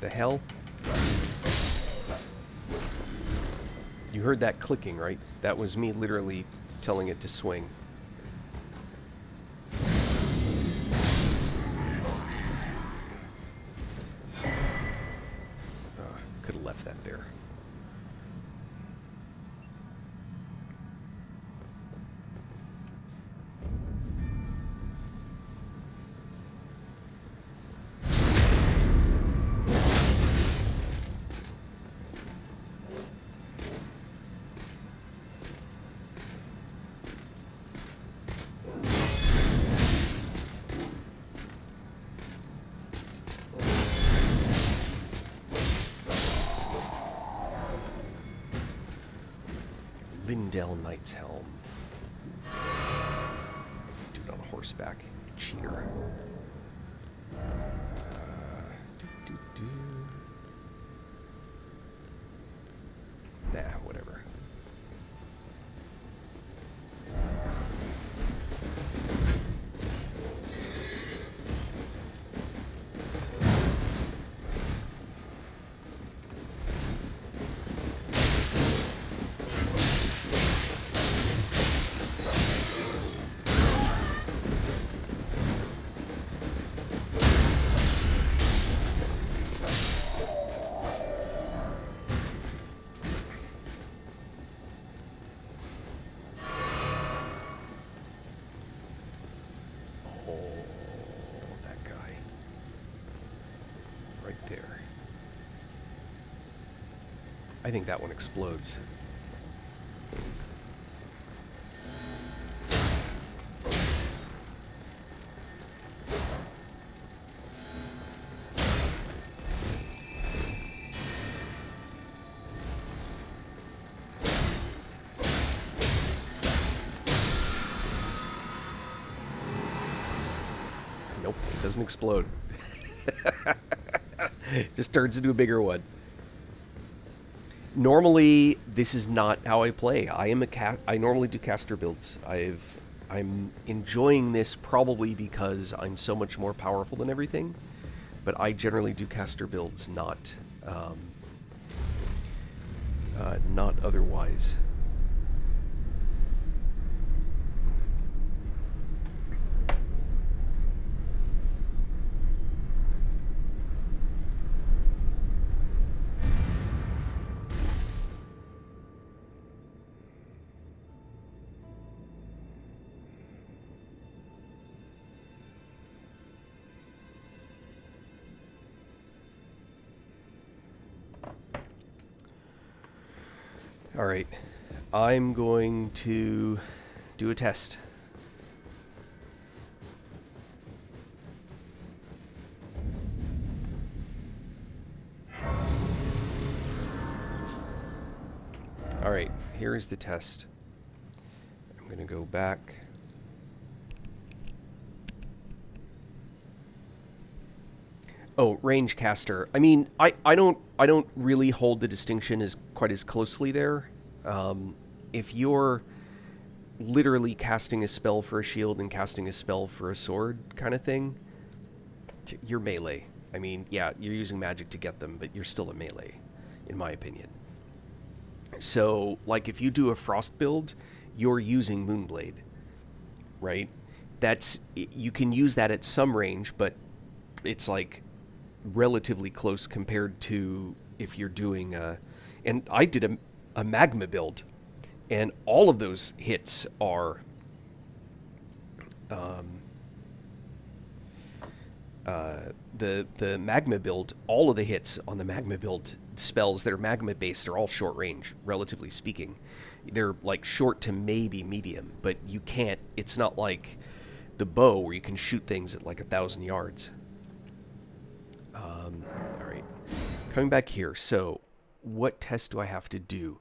The hell? You heard that clicking, right? That was me literally telling it to swing. Could have left that there. Lindell Knight's Helm. Dude on horseback. Cheater. Nah, whatever. there. I think that one explodes. Nope, it doesn't explode. Just turns into a bigger one. Normally, this is not how I play. I normally do caster builds. I'm enjoying this probably because I'm so much more powerful than everything. But I generally do caster builds, not otherwise. Alright, I'm going to do a test. Alright, here is the test. I'm going to go back. Oh, range caster. I mean, I don't really hold the distinction as quite as closely there. If you're literally casting a spell for a shield and casting a spell for a sword kind of thing, you're melee. I mean, yeah, you're using magic to get them, but you're still a melee, in my opinion. So, like, if you do a frost build, you're using Moonblade, right? You can use that at some range, but it's like relatively close compared to if you're doing and I did a magma build, and all of those hits are the magma build, all of the hits on the magma build spells that are magma based are all short range, relatively speaking. They're like short to maybe medium, but you can't, it's not like the bow where you can shoot things at like 1,000 yards. Alright, coming back here. So, what test do I have to do?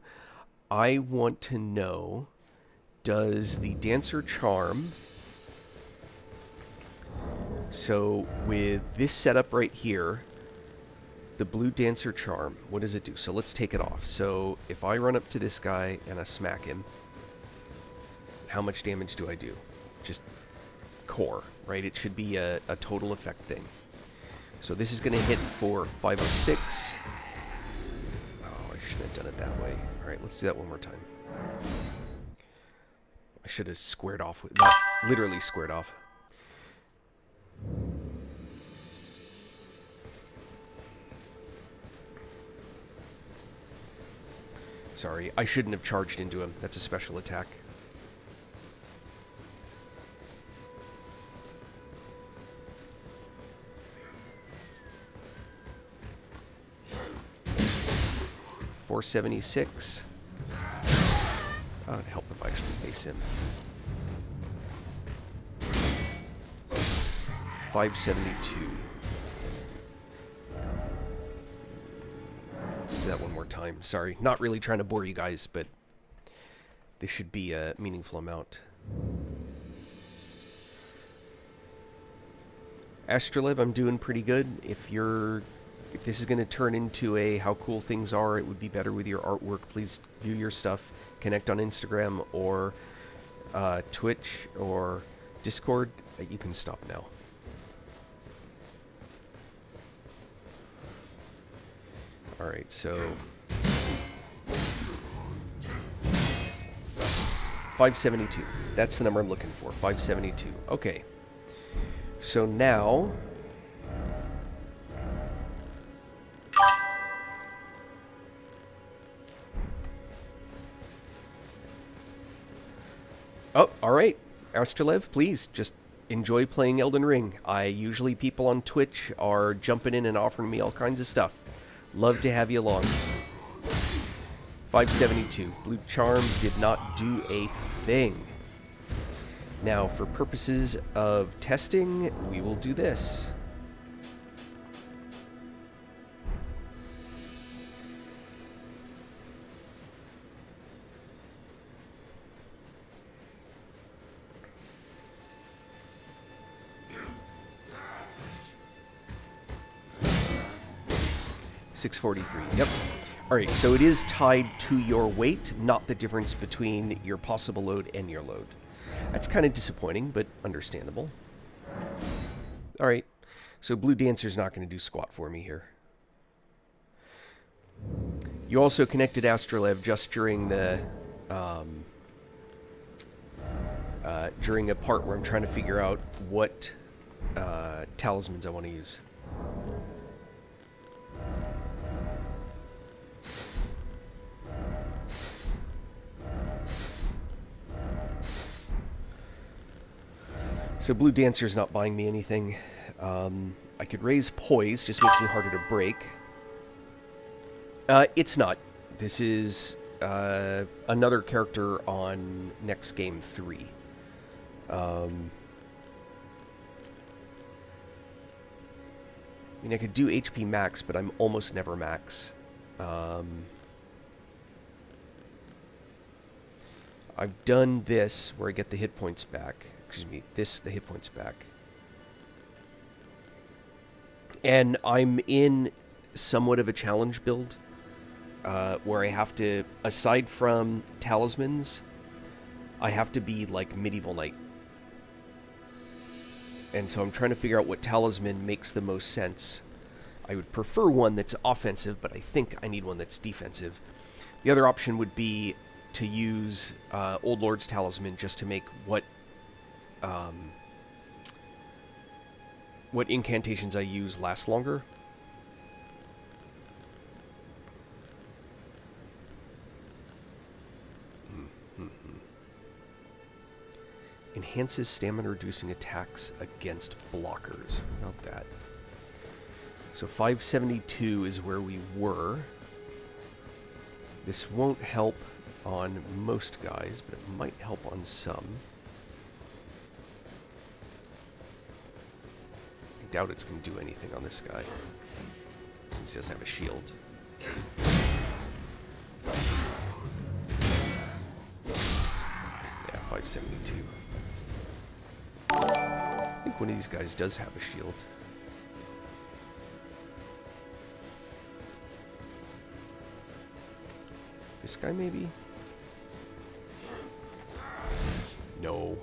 I want to know, does the Dancer Charm... So, with this setup right here, the blue Dancer Charm, what does it do? So let's take it off. So, if I run up to this guy and I smack him, how much damage do I do? Just core, right? It should be a total effect thing. So this is going to hit for 506. Oh, I shouldn't have done it that way. Alright, let's do that one more time. I should have squared off with... Not literally squared off. Sorry, I shouldn't have charged into him. That's a special attack. $476. Oh, it'd help if I actually face him. 572. Let's do that one more time. Sorry, not really trying to bore you guys, but this should be a meaningful amount. Astrolabe, I'm doing pretty good. If this is going to turn into a how cool things are, it would be better with your artwork. Please view your stuff. Connect on Instagram or Twitch or Discord. You can stop now. Alright, so... 572. That's the number I'm looking for. 572. Okay. So now... Oh, alright. Astrolabe, please, just enjoy playing Elden Ring. Usually people on Twitch are jumping in and offering me all kinds of stuff. Love to have you along. 572. Blue Charm did not do a thing. Now, for purposes of testing, we will do this. $643. Yep. Alright, so it is tied to your weight, not the difference between your possible load and your load. That's kind of disappointing, but understandable. Alright, so Blue Dancer's not going to do squat for me here. You also connected Astrolabe just during the... during a part where I'm trying to figure out what talismans I want to use. So Blue Dancer's not buying me anything. I could raise Poise, just makes me harder to break. It's not. This is another character on next game 3. I mean, I could do HP max, but I'm almost never max. I've done this, where I get the hit points back. Excuse me, the hit points back. And I'm in somewhat of a challenge build, where I have to, aside from talismans, I have to be like Medieval Knight. And so I'm trying to figure out what talisman makes the most sense. I would prefer one that's offensive, but I think I need one that's defensive. The other option would be to use Old Lord's Talisman just to make what incantations I use last longer. Enhances stamina reducing attacks against blockers. Not that. So 572 is where we were. This won't help on most guys, but it might help on some. I doubt it's going to do anything on this guy, since he doesn't have a shield. Yeah, 572. I think one of these guys does have a shield. This guy, maybe? No.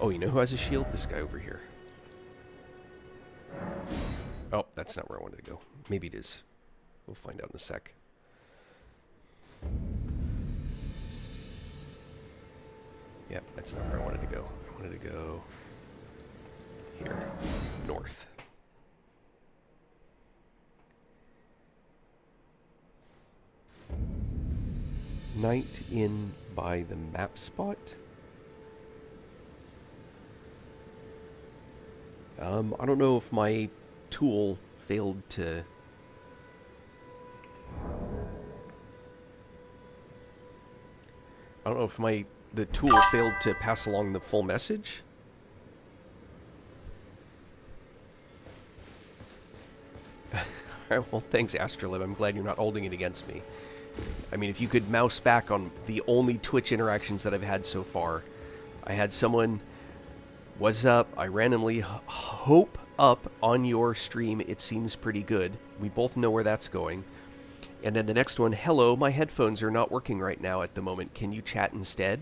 Oh, you know who has a shield? This guy over here. Oh, that's not where I wanted to go. Maybe it is. We'll find out in a sec. Yep, that's not where I wanted to go. I wanted to go here, north. Night in by the map spot. I don't know if my tool failed to... I don't know if the tool failed to pass along the full message. Alright, well, thanks, Astrolib. I'm glad you're not holding it against me. I mean, if you could mouse back on the only Twitch interactions that I've had so far. I had someone... What's up? I randomly hope up on your stream. It seems pretty good. We both know where that's going. And then the next one, hello, my headphones are not working right now at the moment. Can you chat instead?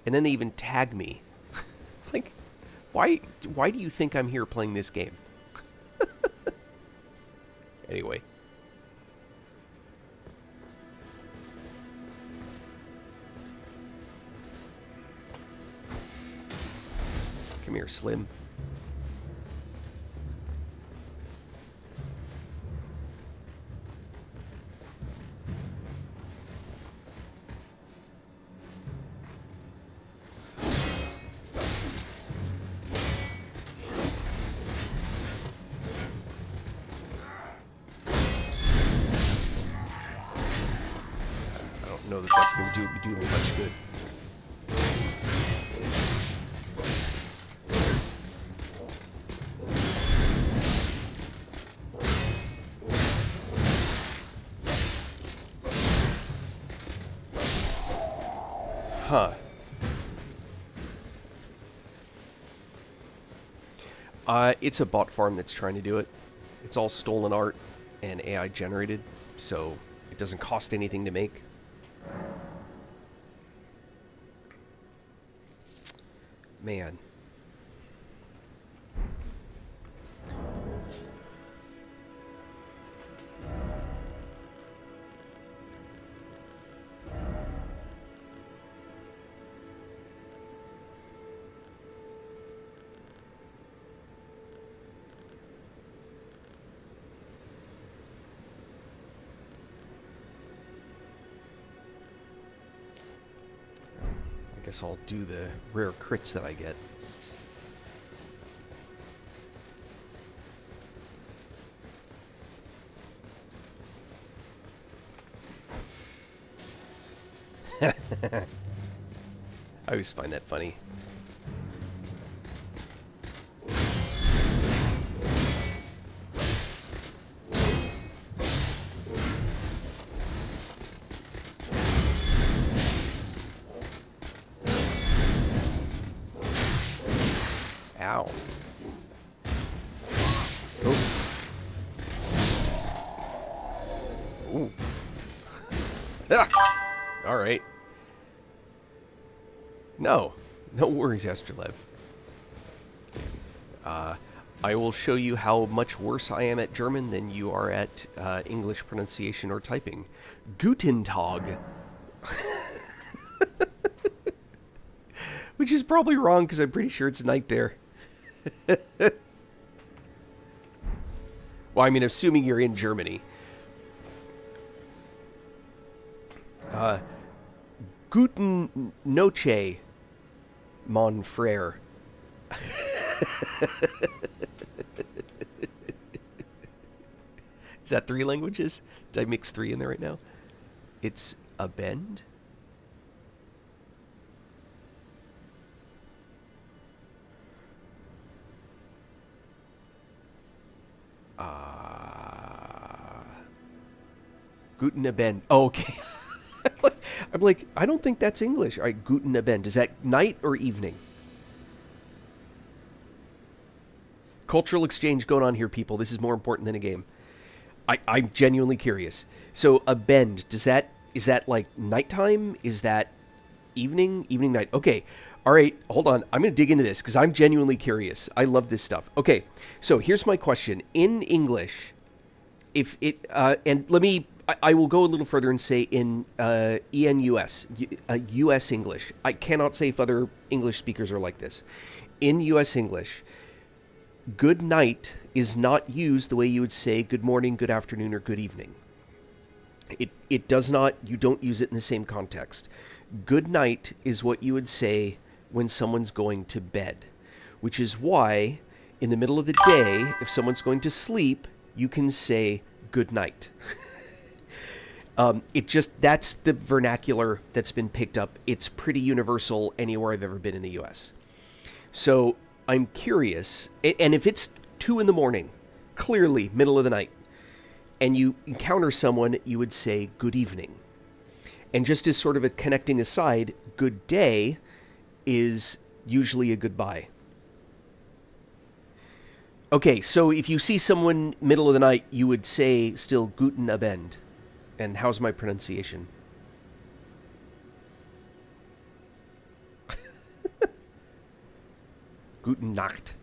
And then they even tag me. Like, why do you think I'm here playing this game? Anyway. Come here, Slim. That's going to do me much good. Huh. It's a bot farm that's trying to do it. It's all stolen art and AI generated, so it doesn't cost anything to make. Man. I guess I'll do the rare crits that I get. I always find that funny. Ow. Oh. Ooh. All right. No worries, Astralev. I will show you how much worse I am at German than you are at English pronunciation or typing. Guten Tag. Which is probably wrong because I'm pretty sure it's night there. Well, I mean, assuming you're in Germany. Guten Noche, mon frère. Is that 3 languages? Did I mix 3 in there right now? It's a bend? Guten Abend. Oh, okay. I'm like, I don't think that's English. All right, Guten Abend. Is that night or evening? Cultural exchange going on here, people. This is more important than a game. I'm genuinely curious. So, Abend, is that like nighttime? Is that evening? Evening, night. Okay. All right, hold on. I'm going to dig into this because I'm genuinely curious. I love this stuff. Okay, so here's my question. In English, if it, and let me, I will go a little further and say in ENUS, US English. I cannot say if other English speakers are like this. In US English, good night is not used the way you would say good morning, good afternoon, or good evening. It does not, you don't use it in the same context. Good night is what you would say when someone's going to bed, which is why in the middle of the day, if someone's going to sleep, you can say good night. That's the vernacular that's been picked up. It's pretty universal anywhere I've ever been in the US. So I'm curious, and if it's 2 in the morning, clearly middle of the night, and you encounter someone, you would say good evening. And just as sort of a connecting aside, good day is usually a goodbye. Okay, so if you see someone middle of the night, you would say still Guten Abend. And how's my pronunciation? Guten Nacht.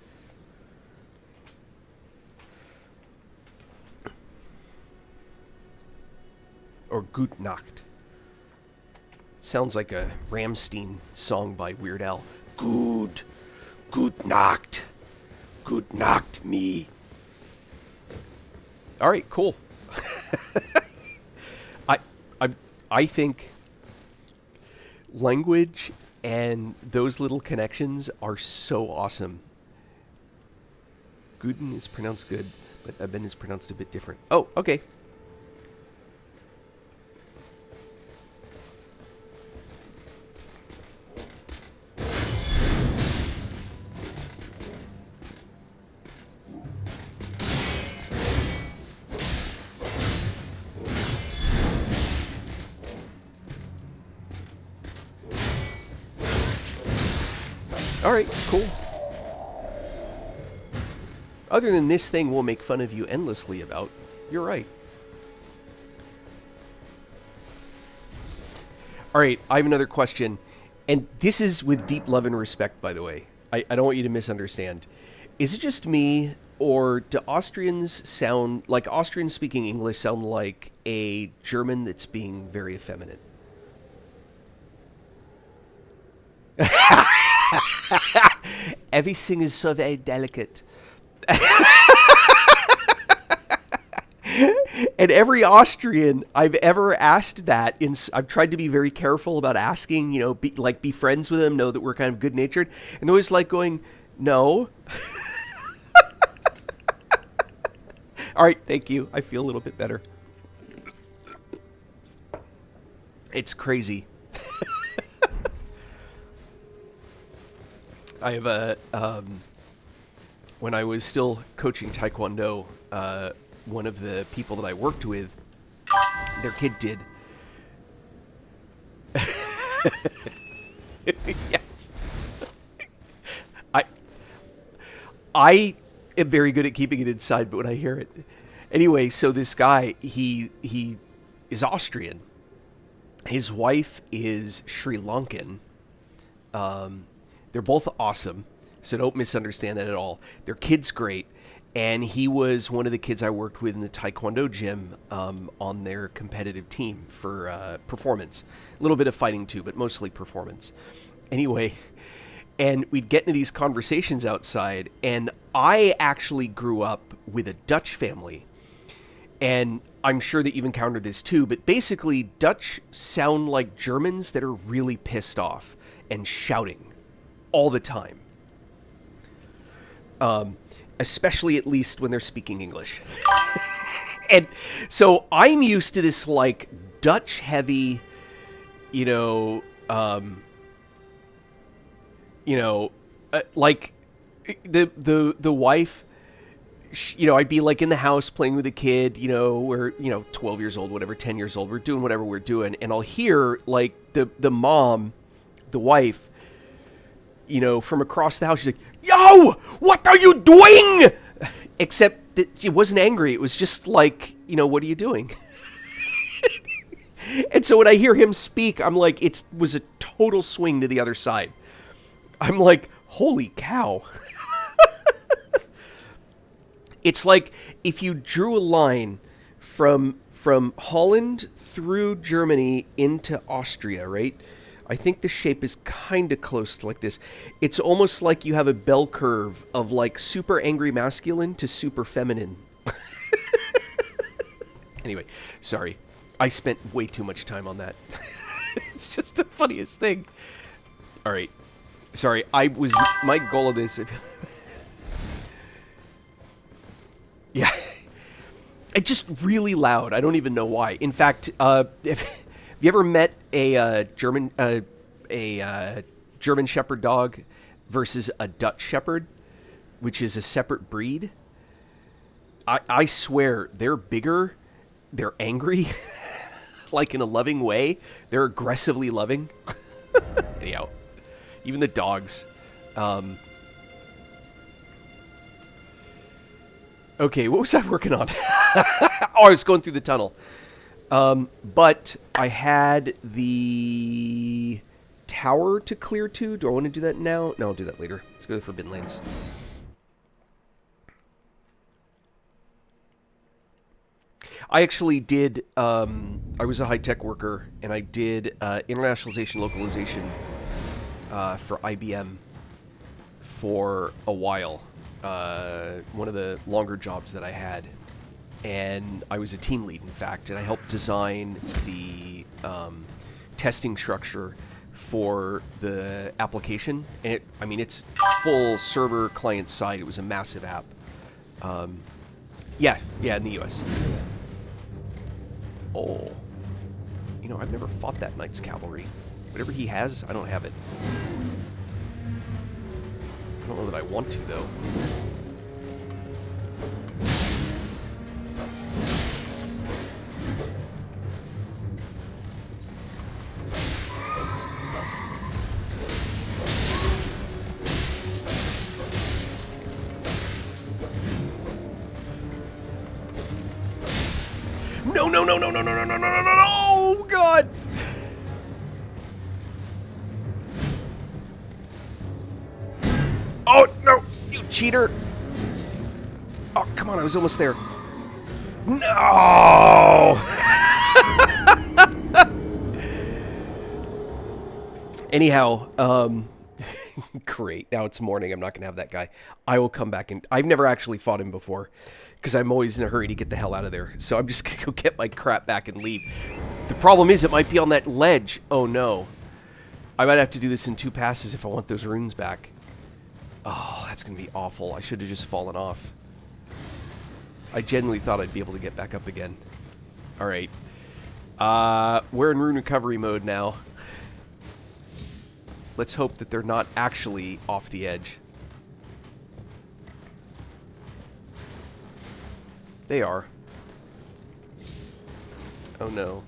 Or Gut Nacht. Sounds like a Rammstein song by Weird Al. Gut Nacht. Gut Nacht me. All right, cool. I think language and those little connections are so awesome. Guten is pronounced good, but Abend is pronounced a bit different. Oh, okay. Alright, cool. Other than this thing we'll make fun of you endlessly about, you're right. Alright, I have another question. And this is with deep love and respect, by the way. I don't want you to misunderstand. Is it just me, or do Austrians sound, like Austrians speaking English sound like a German that's being very effeminate? Everything is so very delicate. And every Austrian I've ever asked that, I've tried to be very careful about asking, you know, be friends with them, know that we're kind of good-natured, and they're always like going, no. All right, thank you. I feel a little bit better. It's crazy. I have a, when I was still coaching Taekwondo, one of the people that I worked with, their kid did. Yes. I am very good at keeping it inside, but when I hear it. Anyway, so this guy, he is Austrian. His wife is Sri Lankan. They're both awesome, so don't misunderstand that at all. Their kid's great. And he was one of the kids I worked with in the Taekwondo gym on their competitive team for performance. A little bit of fighting too, but mostly performance. Anyway, and we'd get into these conversations outside, and I actually grew up with a Dutch family. And I'm sure that you've encountered this too, but basically Dutch sound like Germans that are really pissed off and shouting all the time. Especially at least when they're speaking English. And so I'm used to this like Dutch heavy, like the wife, I'd be like in the house playing with a kid, we're 12 years old, whatever, 10 years old, we're doing whatever we're doing, and I'll hear like the mom, the wife, from across the house, she's like, "Yo, what are you doing?" Except that she wasn't angry. It was just like, what are you doing? And so when I hear him speak, I'm like, it was a total swing to the other side. I'm like, holy cow. It's like if you drew a line from Holland through Germany into Austria, right? I think the shape is kind of close to like this. It's almost like you have a bell curve of like super angry masculine to super feminine. Anyway, sorry. I spent way too much time on that. It's just the funniest thing. All right. Sorry, my goal of this... Yeah. It's just really loud. I don't even know why. In fact, have you ever met a German Shepherd dog versus a Dutch Shepherd, which is a separate breed? I swear, they're bigger, they're angry, like in a loving way. They're aggressively loving. Anyhow, even the dogs. Okay, what was I working on? Oh, I was going through the tunnel. But I had the tower to clear to. Do I want to do that now? No, I'll do that later. Let's go to the Forbidden Lands. I actually did, I was a high-tech worker, and I did internationalization localization for IBM for a while. One of the longer jobs that I had. And I was a team lead, in fact, and I helped design the testing structure for the application. And it's full server client side. It was a massive app. Yeah, in the US. Oh, I've never fought that Knight's Cavalry. Whatever he has, I don't have it. I don't know that I want to, though. no, no, no, no, no, no, no, no, no, no, oh, God! Oh, no, you cheater! Oh, come on, I was almost there. No! Anyhow, great. Now it's morning. I'm not going to have that guy. I will come back and... I've never actually fought him before because I'm always in a hurry to get the hell out of there. So I'm just going to go get my crap back and leave. The problem is it might be on that ledge. Oh, no. I might have to do this in 2 passes if I want those runes back. Oh, that's going to be awful. I should have just fallen off. I genuinely thought I'd be able to get back up again. All right. We're in rune recovery mode now. Let's hope that they're not actually off the edge. They are. Oh no.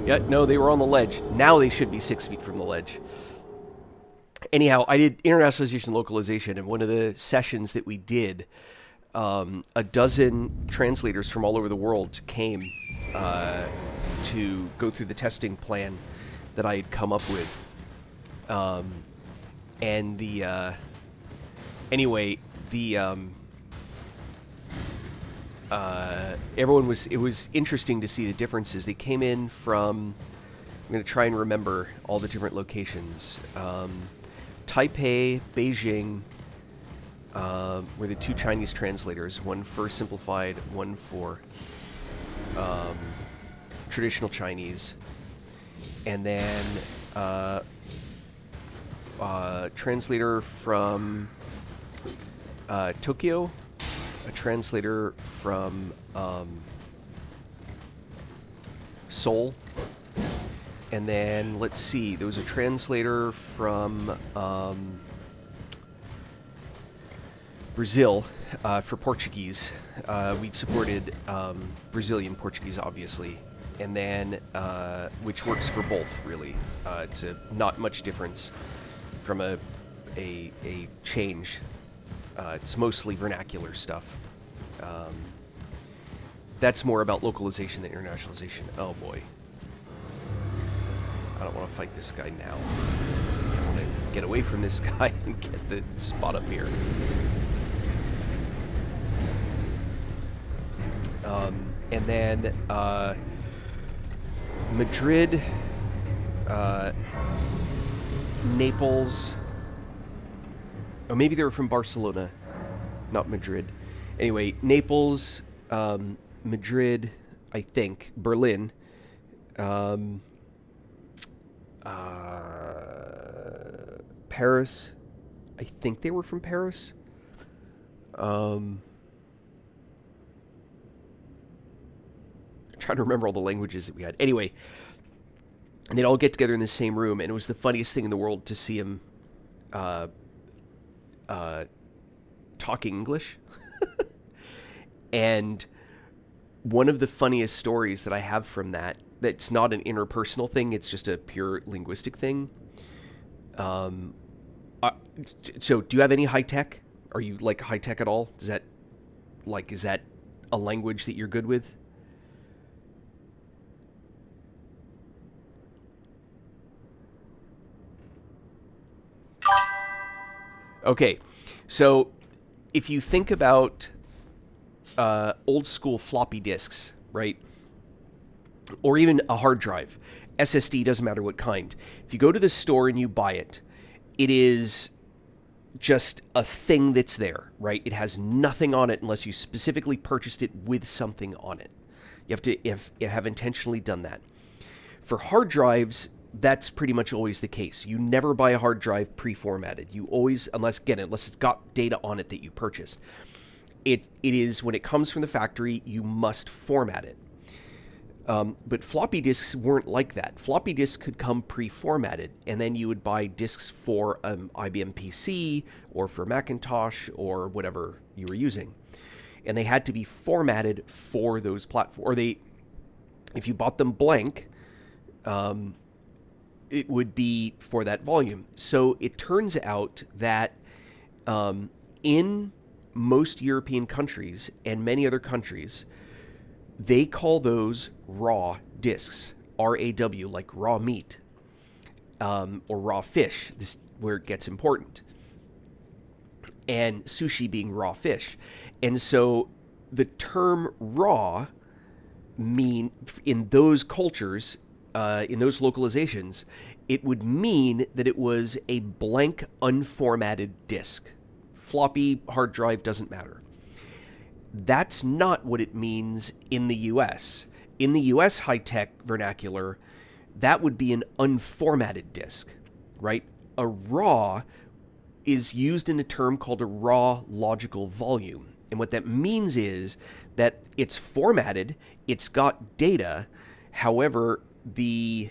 Yeah, no, they were on the ledge. Now they should be 6 feet from the ledge. Anyhow, I did internationalization localization, and one of the sessions that we did, a dozen translators from all over the world came to go through the testing plan that I had come up with. And the anyway, the everyone was, it was interesting to see the differences. They came in from, I'm going to try and remember all the different locations. Taipei, Beijing were the 2 Chinese translators, one for simplified, one for traditional Chinese. And then translator from Tokyo, a translator from Seoul, and then let's see, there was a translator from Brazil for Portuguese. We supported Brazilian Portuguese, obviously, and then which works for both, really. It's not much difference from a change. It's mostly vernacular stuff. That's more about localization than internationalization. Oh boy. I don't want to fight this guy now. I want to get away from this guy and get the spot up here. And then Madrid, Naples. Oh, maybe they were from Barcelona, not Madrid. Anyway, Naples, Madrid, I think, Berlin, Paris. I think they were from Paris. I'm trying to remember all the languages that we had. Anyway, and they'd all get together in the same room, and it was the funniest thing in the world to see them talking English. And one of the funniest stories that I have from that, that's not an interpersonal thing, it's just a pure linguistic thing. So do you have any high tech? Are you like high tech at all? Is that a language that you're good with? Okay, so if you think about old school floppy disks, right? Or even a hard drive, SSD, doesn't matter what kind. If you go to the store and you buy it, it is just a thing that's there, right? It has nothing on it unless you specifically purchased it with something on it. You have to have intentionally done that. For hard drives, that's pretty much always the case. You never buy a hard drive pre-formatted. You always, unless it's got data on it that you purchased. It is, when it comes from the factory, you must format it. But floppy disks weren't like that. Floppy disks could come pre-formatted, and then you would buy disks for IBM PC or for Macintosh or whatever you were using. And they had to be formatted for those platforms. Or if you bought them blank, it would be for that volume. So it turns out that in most European countries and many other countries, they call those raw discs, RAW, like raw meat, or raw fish. This is where it gets important. And sushi being raw fish. And so the term raw mean in those cultures, in those localizations, it would mean that it was a blank, unformatted disk. Floppy, hard drive, doesn't matter. That's not what it means in the US. In the US high-tech vernacular, that would be an unformatted disk, right? A raw is used in a term called a raw logical volume. And what that means is that it's formatted, it's got data, however, the...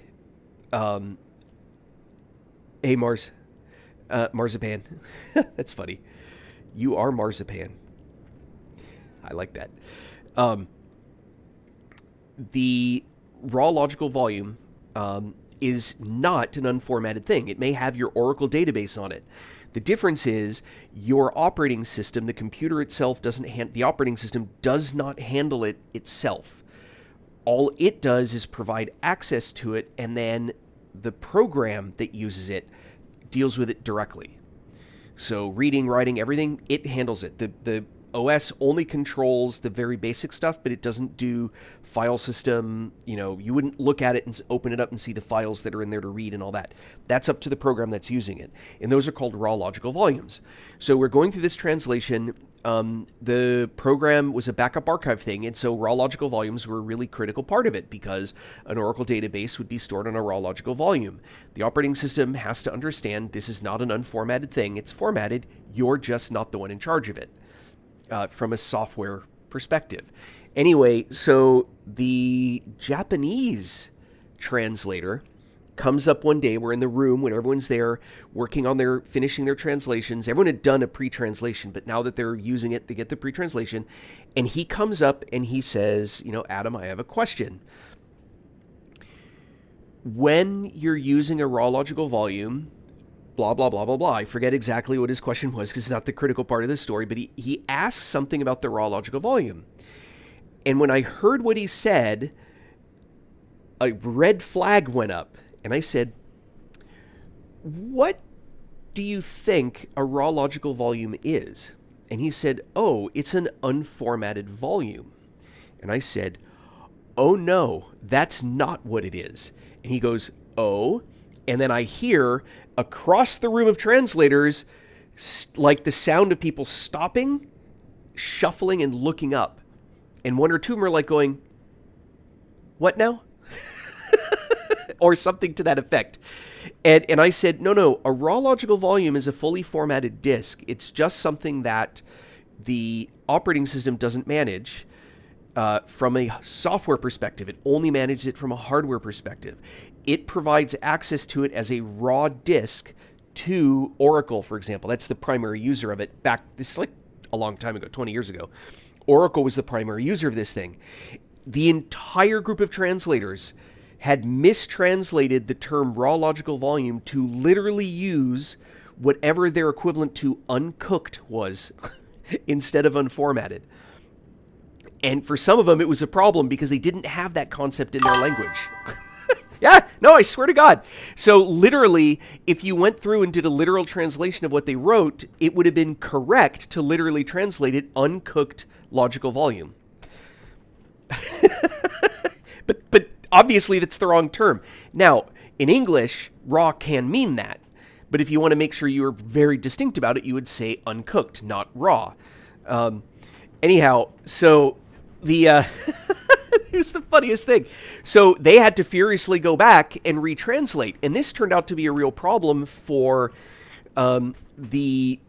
hey, Marzipan. That's funny. You are Marzipan. I like that. The raw logical volume is not an unformatted thing. It may have your Oracle database on it. The difference is your operating system, the computer itself doesn't the operating system does not handle it itself. All it does is provide access to it, and then the program that uses it deals with it directly. So reading, writing, everything, it handles it. The OS only controls the very basic stuff, but it doesn't do file system. You know, you wouldn't look at it and open it up and see the files that are in there to read and all that. That's up to the program that's using it. And those are called raw logical volumes. So we're going through this translation. The program was a backup archive thing, and so raw logical volumes were a really critical part of it because an Oracle database would be stored on a raw logical volume. The operating system has to understand this is not an unformatted thing. It's formatted. You're just not the one in charge of it. From a software perspective. Anyway, so the Japanese translator comes up one day. We're in the room when everyone's there working on finishing their translations. Everyone had done a pre-translation, but now that they're using it, they get the pre-translation. And he comes up and he says, you know, Adam, I have a question. When you're using a raw logical volume, blah, blah, blah, blah, blah. I forget exactly what his question was because it's not the critical part of the story, but he asked something about the raw logical volume. And when I heard what he said, a red flag went up. And I said, what do you think a raw logical volume is? And he said, oh, it's an unformatted volume. And I said, oh no, that's not what it is. And he goes, oh. And then I hear across the room of translators, like the sound of people stopping, shuffling, and looking up. And one or two of them are like going, what now? Or something to that effect. And I said, no, a raw logical volume is a fully formatted disk. It's just something that the operating system doesn't manage from a software perspective. It only manages it from a hardware perspective. It provides access to it as a raw disk to Oracle, for example. That's the primary user of it. This is like a long time ago, 20 years ago. Oracle was the primary user of this thing. The entire group of translators had mistranslated the term raw logical volume to literally use whatever their equivalent to uncooked was instead of unformatted. And for some of them, it was a problem because they didn't have that concept in their language. Yeah, no, I swear to God. So literally, if you went through and did a literal translation of what they wrote, it would have been correct to literally translate it uncooked logical volume. But obviously, that's the wrong term. Now, in English, raw can mean that. But if you want to make sure you're very distinct about it, you would say uncooked, not raw. Anyhow, so the... Here's the funniest thing. So they had to furiously go back and retranslate. And this turned out to be a real problem for the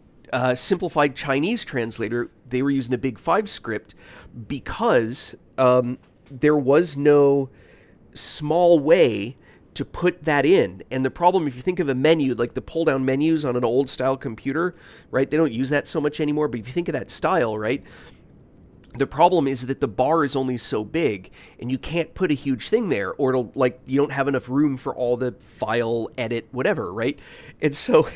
simplified Chinese translator. They were using the Big Five script because there was no small way to put that in. And the problem, if you think of a menu, like the pull-down menus on an old-style computer, right? They don't use that so much anymore. But if you think of that style, right? The problem is that the bar is only so big, and you can't put a huge thing there, or it'll, like, you don't have enough room for all the file, edit, whatever, right? And so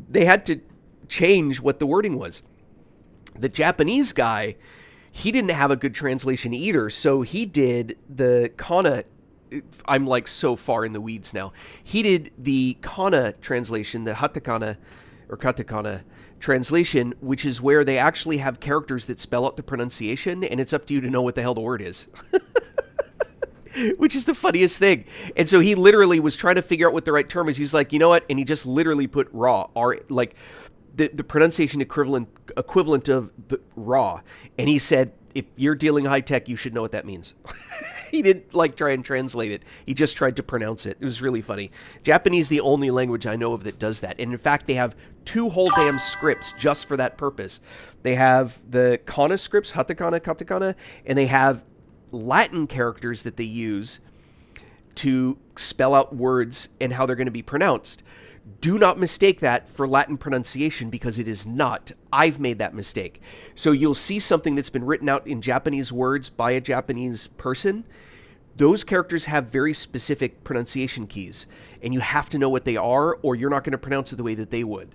they had to change what the wording was. The Japanese guy, he didn't have a good translation either, so he did the kana. I'm like so far in the weeds now. He did the kana translation, the hatakana or katakana translation, which is where they actually have characters that spell out the pronunciation, and it's up to you to know what the hell the word is. Which is the funniest thing. And so he literally was trying to figure out what the right term is. He's like, you know what? And he just literally put raw, R, like the pronunciation equivalent of the raw. And he said, if you're dealing high tech, you should know what that means. He didn't like try and translate it. He just tried to pronounce it. It was really funny. Japanese is the only language I know of that does that. And in fact, they have 2 whole damn scripts just for that purpose. They have the kana scripts, hatakana, katakana, and they have Latin characters that they use to spell out words and how they're going to be pronounced. Do not mistake that for Latin pronunciation, because it is not. I've made that mistake. So you'll see something that's been written out in Japanese words by a Japanese person. Those characters have very specific pronunciation keys, and you have to know what they are, or you're not going to pronounce it the way that they would.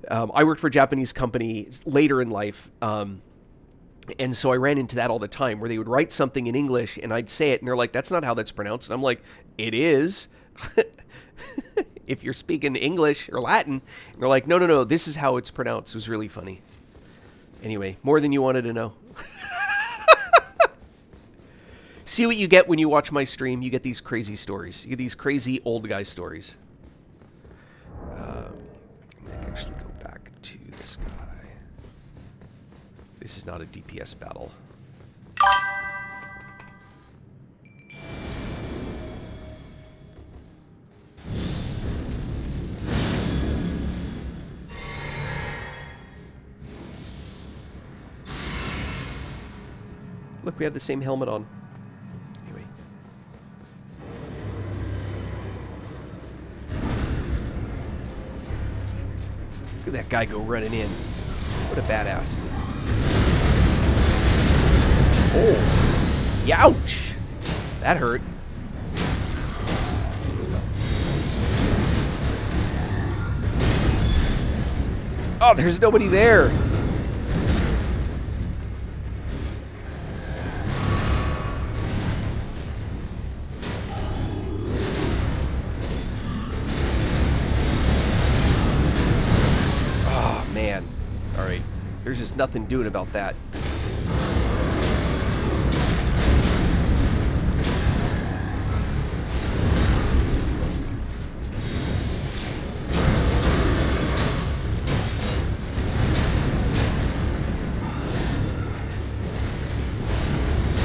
I worked for a Japanese company later in life, and so I ran into that all the time, where they would write something in English, and I'd say it, and they're like, that's not how that's pronounced. And I'm like, it is. If you're speaking English or Latin. And they're like, no, this is how it's pronounced. It was really funny. Anyway, more than you wanted to know. See what you get when you watch my stream. You get these crazy stories. You get these crazy old guy stories. I'm going to actually go back to this guy. This is not a DPS battle. Look, we have the same helmet on. Anyway. Look at that guy go running in. What a badass. Oh. Youch! That hurt. Oh, there's nobody there. There's just nothing doing about that.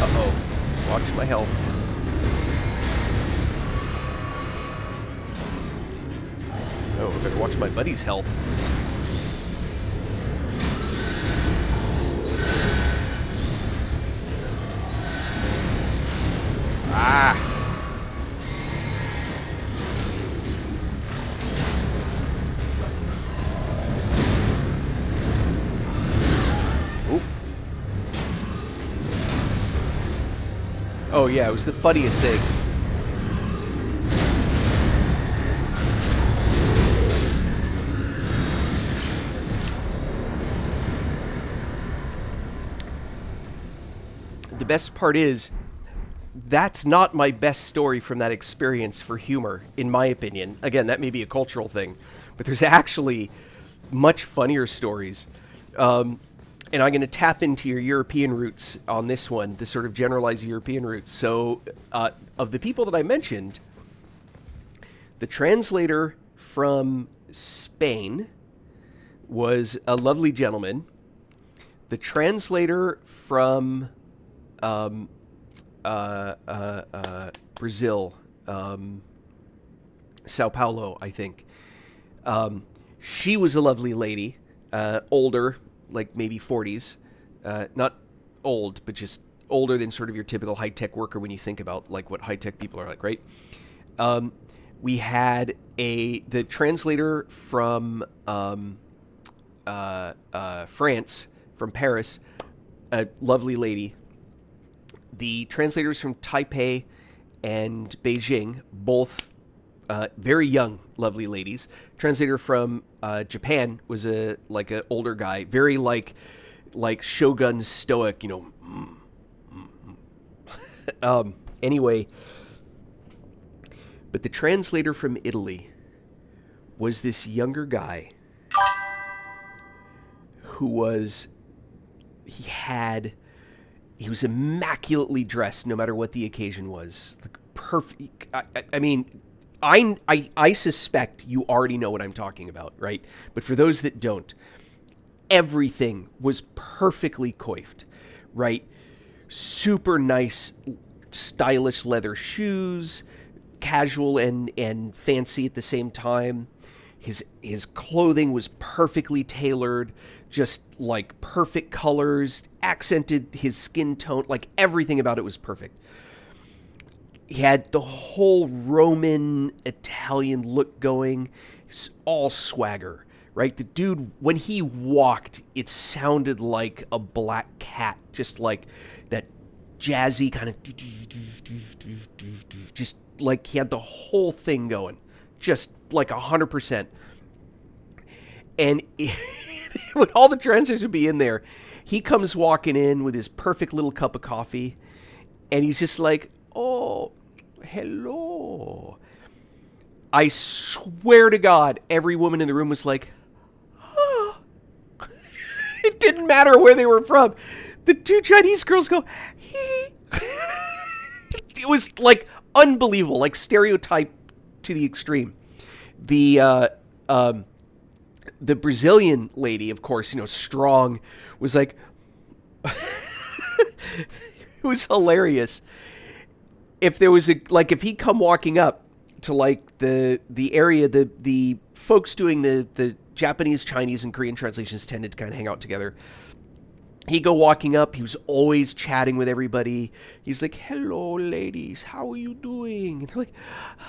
Uh-oh. Watch my health. Oh, I better watch my buddy's health. Ah! Oop. Oh yeah, it was the funniest thing. The best part is, that's not my best story from that experience for humor, in my opinion. Again, that may be a cultural thing, but there's actually much funnier stories. And I'm going to tap into your European roots on this one, to sort of generalize European roots. So, of the people that I mentioned, the translator from Spain was a lovely gentleman. The translator from Brazil, Sao Paulo, I think. She was a lovely lady, older, like maybe 40s, not old, but just older than sort of your typical high-tech worker when you think about like what high-tech people are like, right? We had the translator from France, from Paris, a lovely lady. The translators from Taipei and Beijing, both very young, lovely ladies. Translator from Japan was a older guy, very like Shogun stoic, Anyway, but the translator from Italy was this younger guy who was he was immaculately dressed no matter what the occasion was. Like perfect. I mean, I suspect you already know what I'm talking about, right? But for those that don't, everything was perfectly coiffed, right? Super nice, stylish leather shoes, casual and fancy at the same time. His clothing was perfectly tailored, just like perfect colors, accented his skin tone, like everything about it was perfect. He had the whole Roman Italian look going, all swagger, right? The dude, when he walked, it sounded like a black cat, just like that jazzy kind of, just like he had the whole thing going, just like 100%. And when all the translators would be in there, he comes walking in with his perfect little cup of coffee, and he's just like, "Oh, hello." I swear to God, every woman in the room was like, "Oh." It didn't matter where they were from. The two Chinese girls go, "Hee." It was like unbelievable, like stereotype to the extreme. The Brazilian lady, of course, strong, was like, it was hilarious. If there was if he'd come walking up to like the area, the folks doing the Japanese, Chinese, and Korean translations tended to kind of hang out together. He'd go walking up. He was always chatting with everybody. He's like, "Hello, ladies. How are you doing?" And they're like,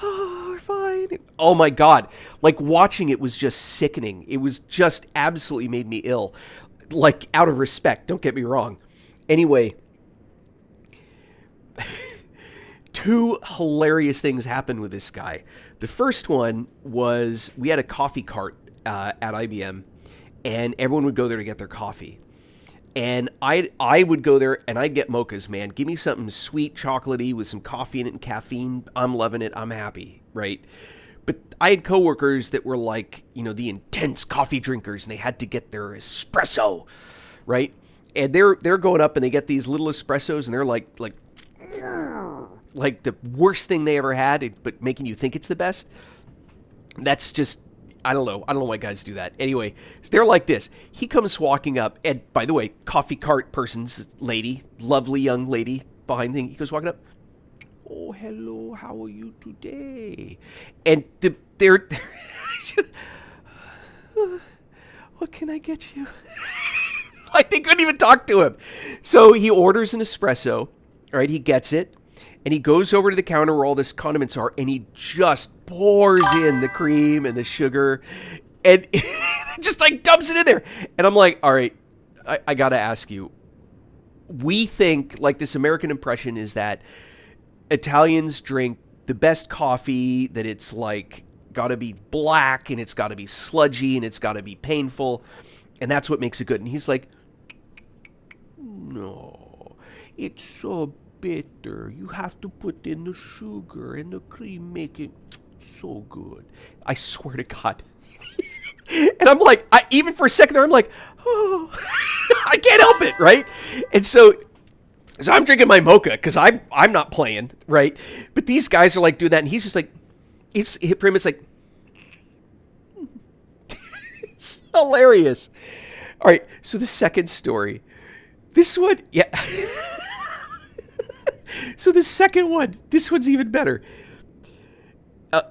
"Oh, we're fine." Oh, my God. Like, watching it was just sickening. It was just absolutely made me ill. Like, out of respect. Don't get me wrong. Anyway, two hilarious things happened with this guy. The first one was we had a coffee cart at IBM, and everyone would go there to get their coffee. And I would go there and I'd get mochas, man. Give me something sweet, chocolatey with some coffee in it and caffeine. I'm loving it. I'm happy, right? But I had coworkers that were like, the intense coffee drinkers, and they had to get their espresso, right? And they're going up and they get these little espressos, and they're like the worst thing they ever had, but making you think it's the best. That's just, I don't know why guys do that. Anyway, so they're like this. He comes walking up, and by the way, coffee cart person's lady, lovely young lady behind thing. He goes walking up. "Oh, hello, how are you today?" And they're just, "What can I get you?" Like, they couldn't even talk to him. So he orders an espresso, right? He gets it. And he goes over to the counter where all this condiments are, and he just pours in the cream and the sugar, and just like dumps it in there. And I'm like, all right, I got to ask you. We think, like, this American impression is that Italians drink the best coffee, that it's like got to be black, and it's got to be sludgy, and it's got to be painful, and that's what makes it good. And he's like, "No, it's so bitter. You have to put in the sugar and the cream, make it so good." I swear to God. And I'm like, even for a second there, I'm like, oh, I can't help it, right? And so I'm drinking my mocha because I'm not playing, right? But these guys are like doing that, and he's just like, it's for him, it's like, it's hilarious. All right, so the second story, this one, yeah. So the second one, this one's even better.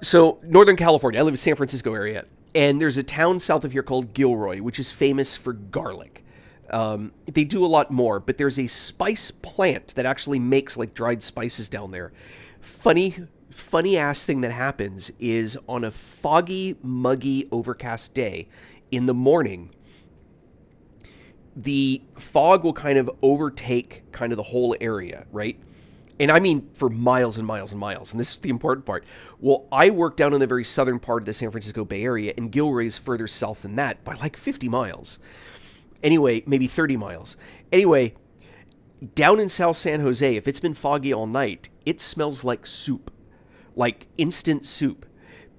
So Northern California, I live in San Francisco area, and there's a town south of here called Gilroy, which is famous for garlic. They do a lot more, but there's a spice plant that actually makes like dried spices down there. Funny ass thing that happens is on a foggy, muggy, overcast day in the morning, the fog will kind of overtake kind of the whole area, right? And I mean for miles and miles and miles. And this is the important part. Well, I work down in the very southern part of the San Francisco Bay Area, and Gilroy is further south than that by like 50 miles. Anyway, maybe 30 miles. Anyway, down in South San Jose, if it's been foggy all night, it smells like soup, like instant soup,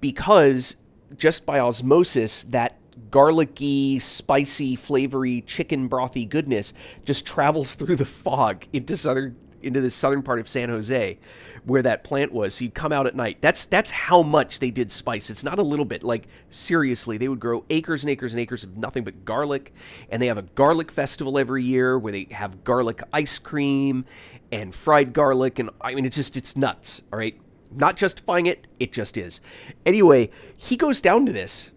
because just by osmosis, that garlicky, spicy, flavory, chicken brothy goodness just travels through the fog into the southern part of San Jose, where that plant was. So you'd come out at night. That's how much they did spice. It's not a little bit. Like seriously, they would grow acres and acres and acres of nothing but garlic, and they have a garlic festival every year where they have garlic ice cream and fried garlic, and I mean it's nuts. All right, not justifying it, it just is. Anyway, he goes down to this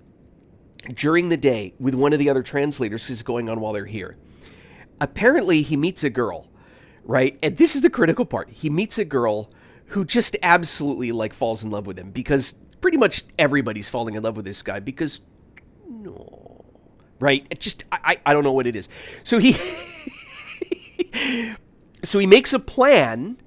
during the day with one of the other translators who's going on while they're here. Apparently, he meets a girl, right? And this is the critical part. He meets a girl who just absolutely like falls in love with him, because pretty much everybody's falling in love with this guy because no, right? It just I don't know what it is. So he so he makes a plan.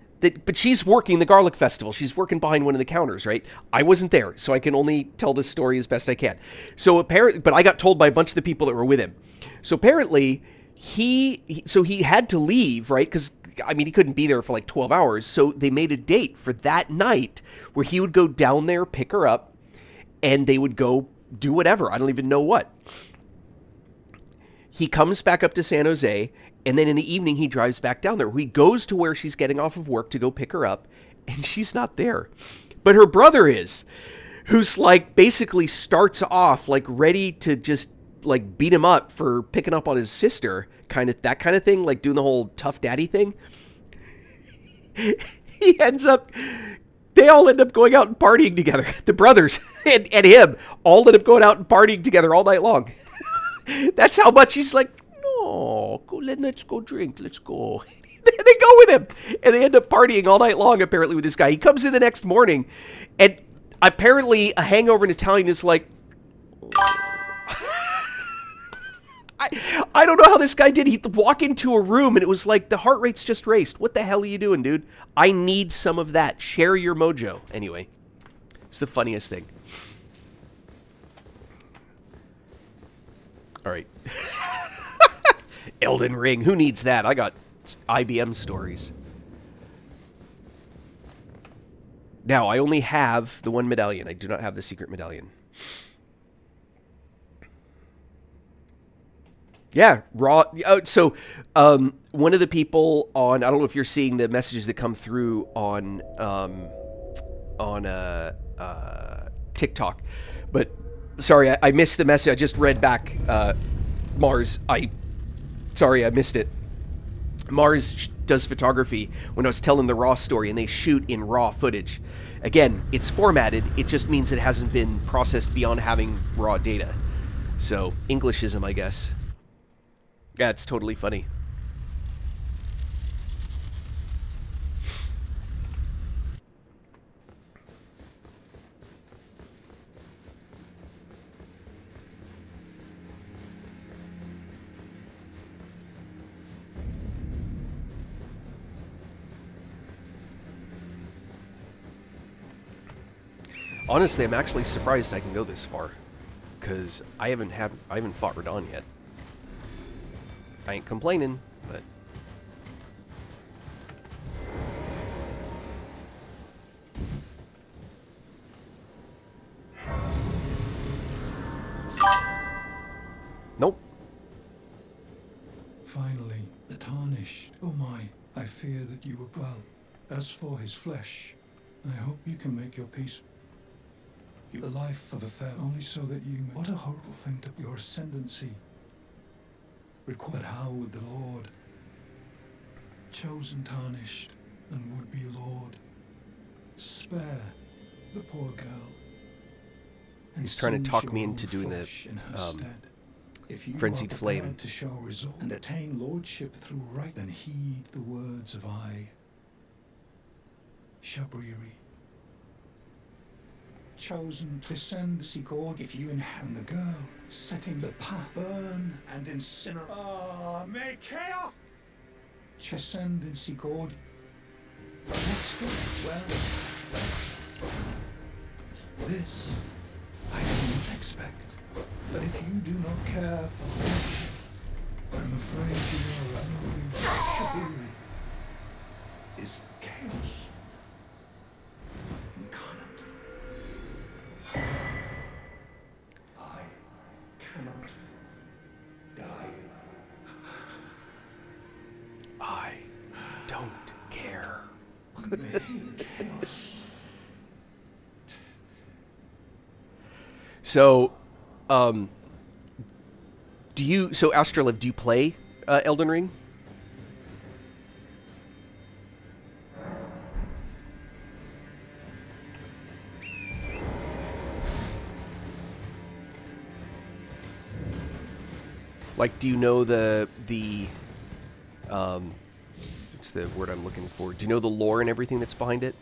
But she's working the garlic festival. She's working behind one of the counters, right? I wasn't there, so I can only tell this story as best I can. So apparently, but I got told by a bunch of the people that were with him. So apparently, he had to leave, right? Because I mean, he couldn't be there for like 12 hours. So they made a date for that night where he would go down there, pick her up, and they would go do whatever. I don't even know what. He comes back up to San Jose, and then in the evening, he drives back down there. He goes to where she's getting off of work to go pick her up, and she's not there. But her brother is, who's like basically starts off like ready to just like beat him up for picking up on his sister, that kind of thing, like doing the whole tough daddy thing. They all end up going out and partying together. The brothers and him all end up going out and partying together all night long. That's how much he's like, no, let's go drink, let's go. They go with him, and they end up partying all night long, apparently, with this guy. He comes in the next morning, and apparently a hangover in Italian is like, I don't know how this guy did. He'd walk into a room, and it was like the heart rate's just raced. What the hell are you doing, dude? I need some of that. Share your mojo. Anyway, it's the funniest thing. All right. Elden Ring. Who needs that? I got IBM stories. Now, I only have the one medallion. I do not have the secret medallion. Yeah, raw. So, one of the people on, I don't know if you're seeing the messages that come through on TikTok, but sorry, I missed the message. I just read back, Mars. Sorry, I missed it. Mars does photography when I was telling the raw story, and they shoot in raw footage. Again, it's formatted. It just means it hasn't been processed beyond having raw data. So, Englishism, I guess. Yeah, it's totally funny. Honestly, I'm actually surprised I can go this far, because I haven't fought Radon yet. I ain't complaining, but nope. Finally, the tarnished. Oh my, I fear that you were well. As for his flesh, I hope you can make your peace. The life of a fair only so that you may. What a horrible thing to your ascendancy. But how would the Lord, chosen tarnished and would-be Lord, spare the poor girl? And he's trying to talk me soon into she will doing the flourish in her stead. If you frenzied are flame. prepared to show resolve and attain lordship through right, then heed the words of I, Shabriri. chosen to descend, seek order. If you inherit the girl, setting the path, burn and incinerate. Ah, may chaos! Descend and seek order. Next up, well, this I didn't expect. But if you do not care for friendship, I'm afraid you are unruly. Shabiri is chaos incarnate. I cannot die. I don't care. Chaos. So, so Astroliv, do you play Elden Ring? Like, do you know what's the word I'm looking for? Do you know the lore and everything that's behind it?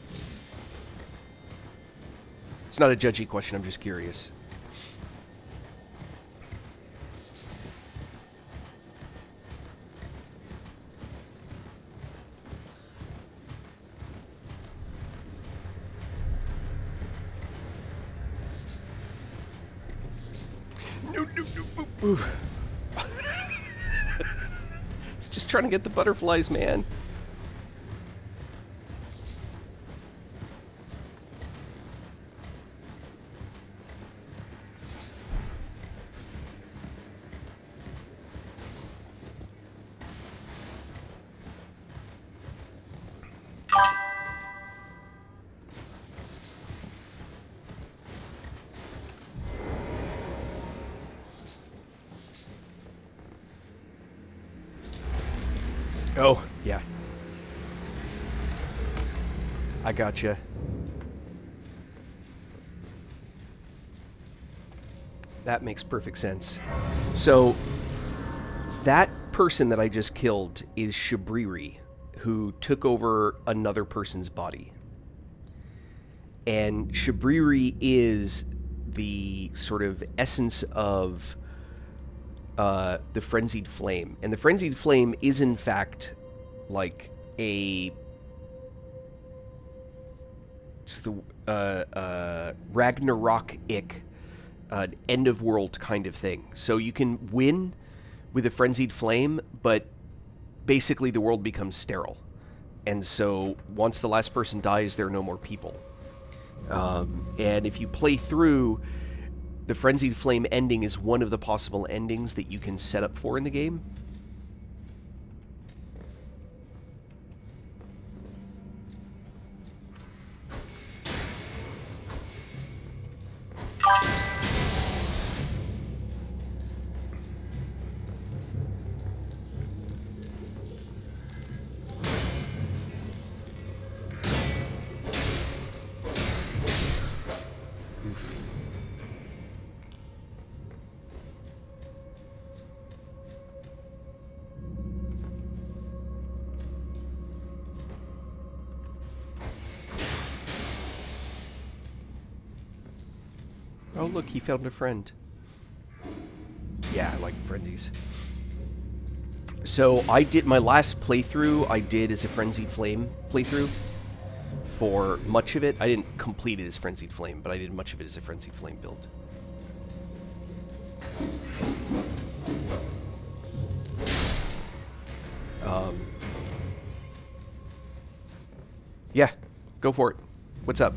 It's not a judgy question, I'm just curious. No. It's just trying to get the butterflies, man. Oh, yeah. I gotcha. That makes perfect sense. So, that person that I just killed is Shabriri, who took over another person's body. And Shabriri is the sort of essence of the Frenzied Flame. And the Frenzied Flame is, in fact, like a... It's the Ragnarok-ic end-of-world kind of thing. So you can win with a Frenzied Flame, but basically the world becomes sterile. And so once the last person dies, there are no more people. And if you play through, the Frenzied Flame ending is one of the possible endings that you can set up for in the game. Oh, look, he found a friend. Yeah, I like frenzies. So I did my last playthrough, I did as a Frenzied Flame playthrough. For much of it, I didn't complete it as Frenzied Flame, but I did much of it as a Frenzied Flame build. Yeah, go for it. What's up?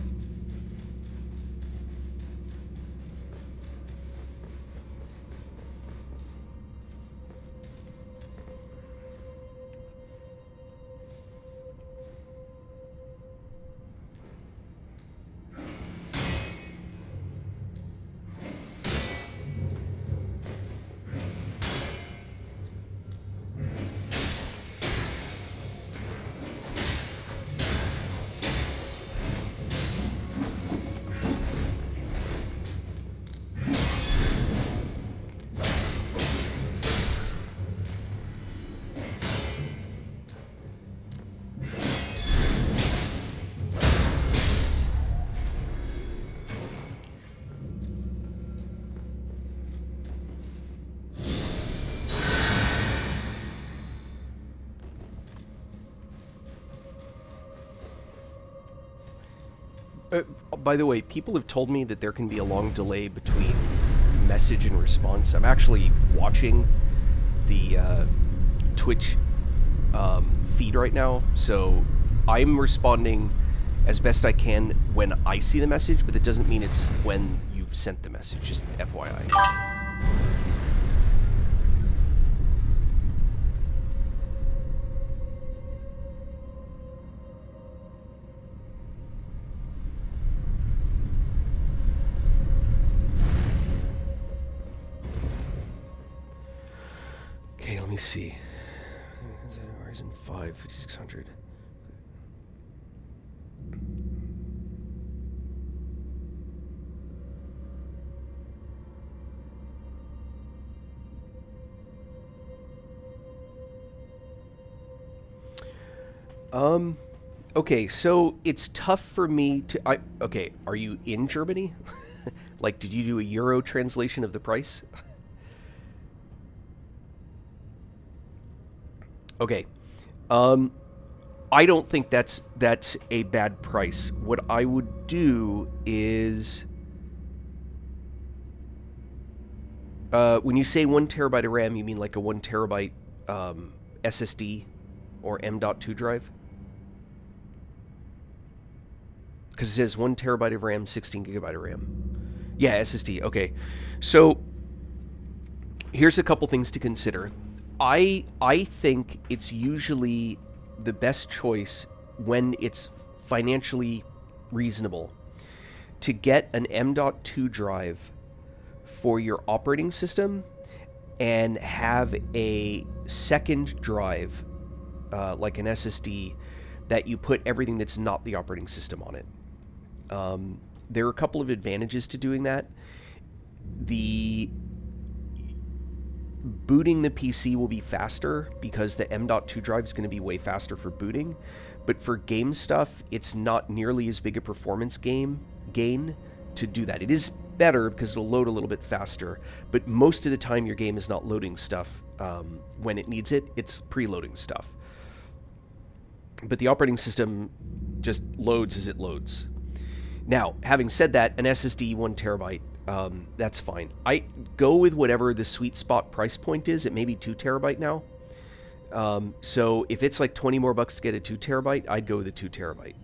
By the way, people have told me that there can be a long delay between message and response. I'm actually watching the Twitch feed right now, so I'm responding as best I can when I see the message, but that doesn't mean it's when you've sent the message, just FYI. Okay, let me see. Ryzen 5, 5600. Okay, so it's tough for me to... okay, are you in Germany? Like, did you do a Euro translation of the price? Okay. I don't think that's a bad price. What I would do is... when you say 1 terabyte of RAM, you mean like a 1 terabyte SSD or M.2 drive? Because it says 1 terabyte of RAM, 16 gigabyte of RAM. Yeah, SSD. Okay. So here's a couple things to consider. I think it's usually the best choice when it's financially reasonable to get an M.2 drive for your operating system and have a second drive, like an SSD, that you put everything that's not the operating system on it. There are a couple of advantages to doing that. Booting the PC will be faster because the M.2 drive is going to be way faster for booting. But for game stuff, it's not nearly as big a performance gain to do that. It is better because it'll load a little bit faster, but most of the time your game is not loading stuff when it needs it. It's preloading stuff. But the operating system just loads as it loads. Now, having said that, an SSD 1 terabyte, that's fine. I go with whatever the sweet spot price point is. It may be 2 terabyte now. So if it's like 20 more bucks to get a 2 terabyte, I'd go with a 2 terabyte.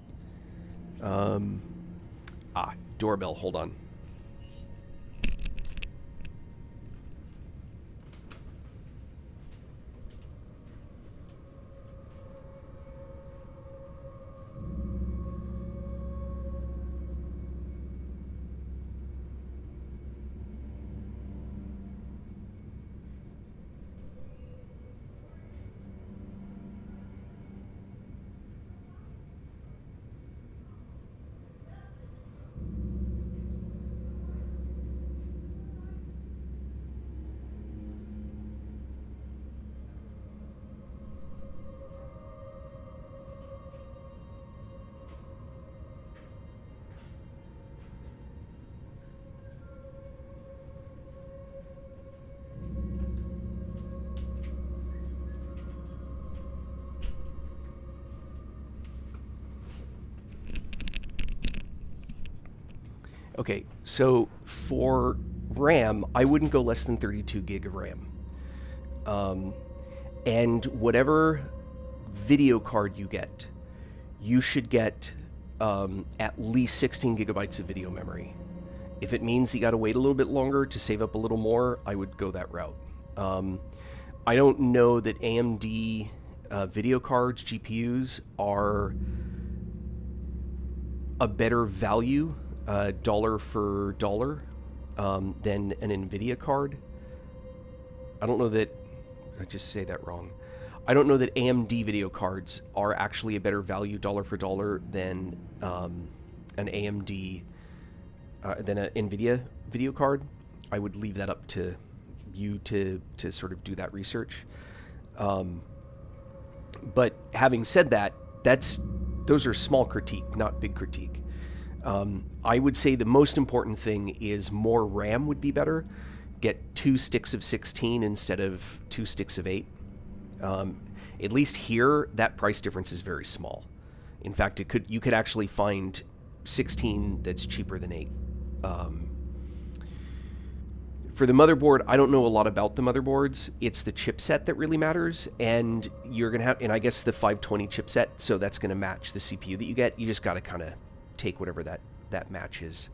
Doorbell, hold on. Okay, so for RAM, I wouldn't go less than 32 gig of RAM. And whatever video card you get, you should get at least 16 gigabytes of video memory. If it means you got to wait a little bit longer to save up a little more, I would go that route. I don't know that AMD video cards, GPUs, are a better value dollar for dollar than an NVIDIA card. I don't know that... I just say that wrong. I don't know that AMD video cards are actually a better value dollar for dollar than an AMD than an NVIDIA video card. I would leave that up to you to sort of do that research. But having said that, those are small critique, not big critique. I would say the most important thing is more RAM would be better. Get 2 sticks of 16 instead of 2 sticks of 8. At least here, that price difference is very small. In fact, you could actually find 16 that's cheaper than 8. For the motherboard, I don't know a lot about the motherboards. It's the chipset that really matters, and you're gonna have, and I guess the 520 chipset, so that's gonna match the CPU that you get. You just gotta kind of take whatever that matches.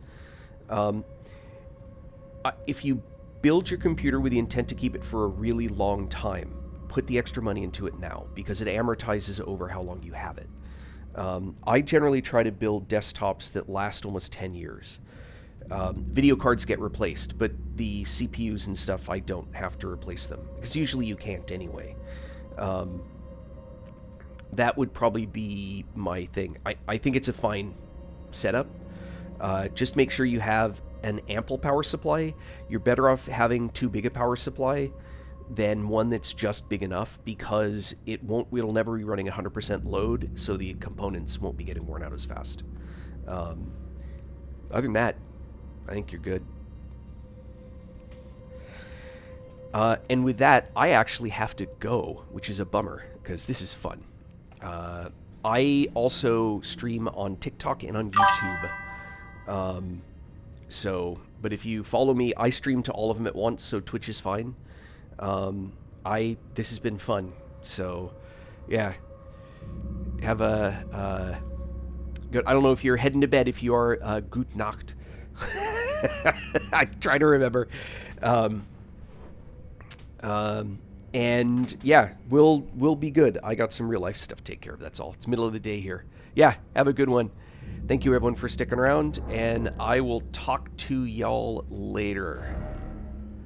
If you build your computer with the intent to keep it for a really long time, put the extra money into it now, because it amortizes over how long you have it. I generally try to build desktops that last almost 10 years. Video cards get replaced, but the CPUs and stuff, I don't have to replace them, because usually you can't anyway. That would probably be my thing. I think it's a fine setup. Just make sure you have an ample power supply. You're better off having too big a power supply than one that's just big enough, because it'll never be running 100% load, so the components won't be getting worn out as fast. Other than that, I think you're good. And with that, I actually have to go, which is a bummer, because this is fun. I also stream on TikTok and on YouTube. But if you follow me, I stream to all of them at once, so Twitch is fine. This has been fun. So, yeah. Have a good. I don't know if you're heading to bed. If you are, Gute Nacht. I try to remember. And yeah, we'll be good. I got some real life stuff to take care of. That's all. It's middle of the day here. Yeah, have a good one. Thank you everyone for sticking around, and I will talk to y'all later.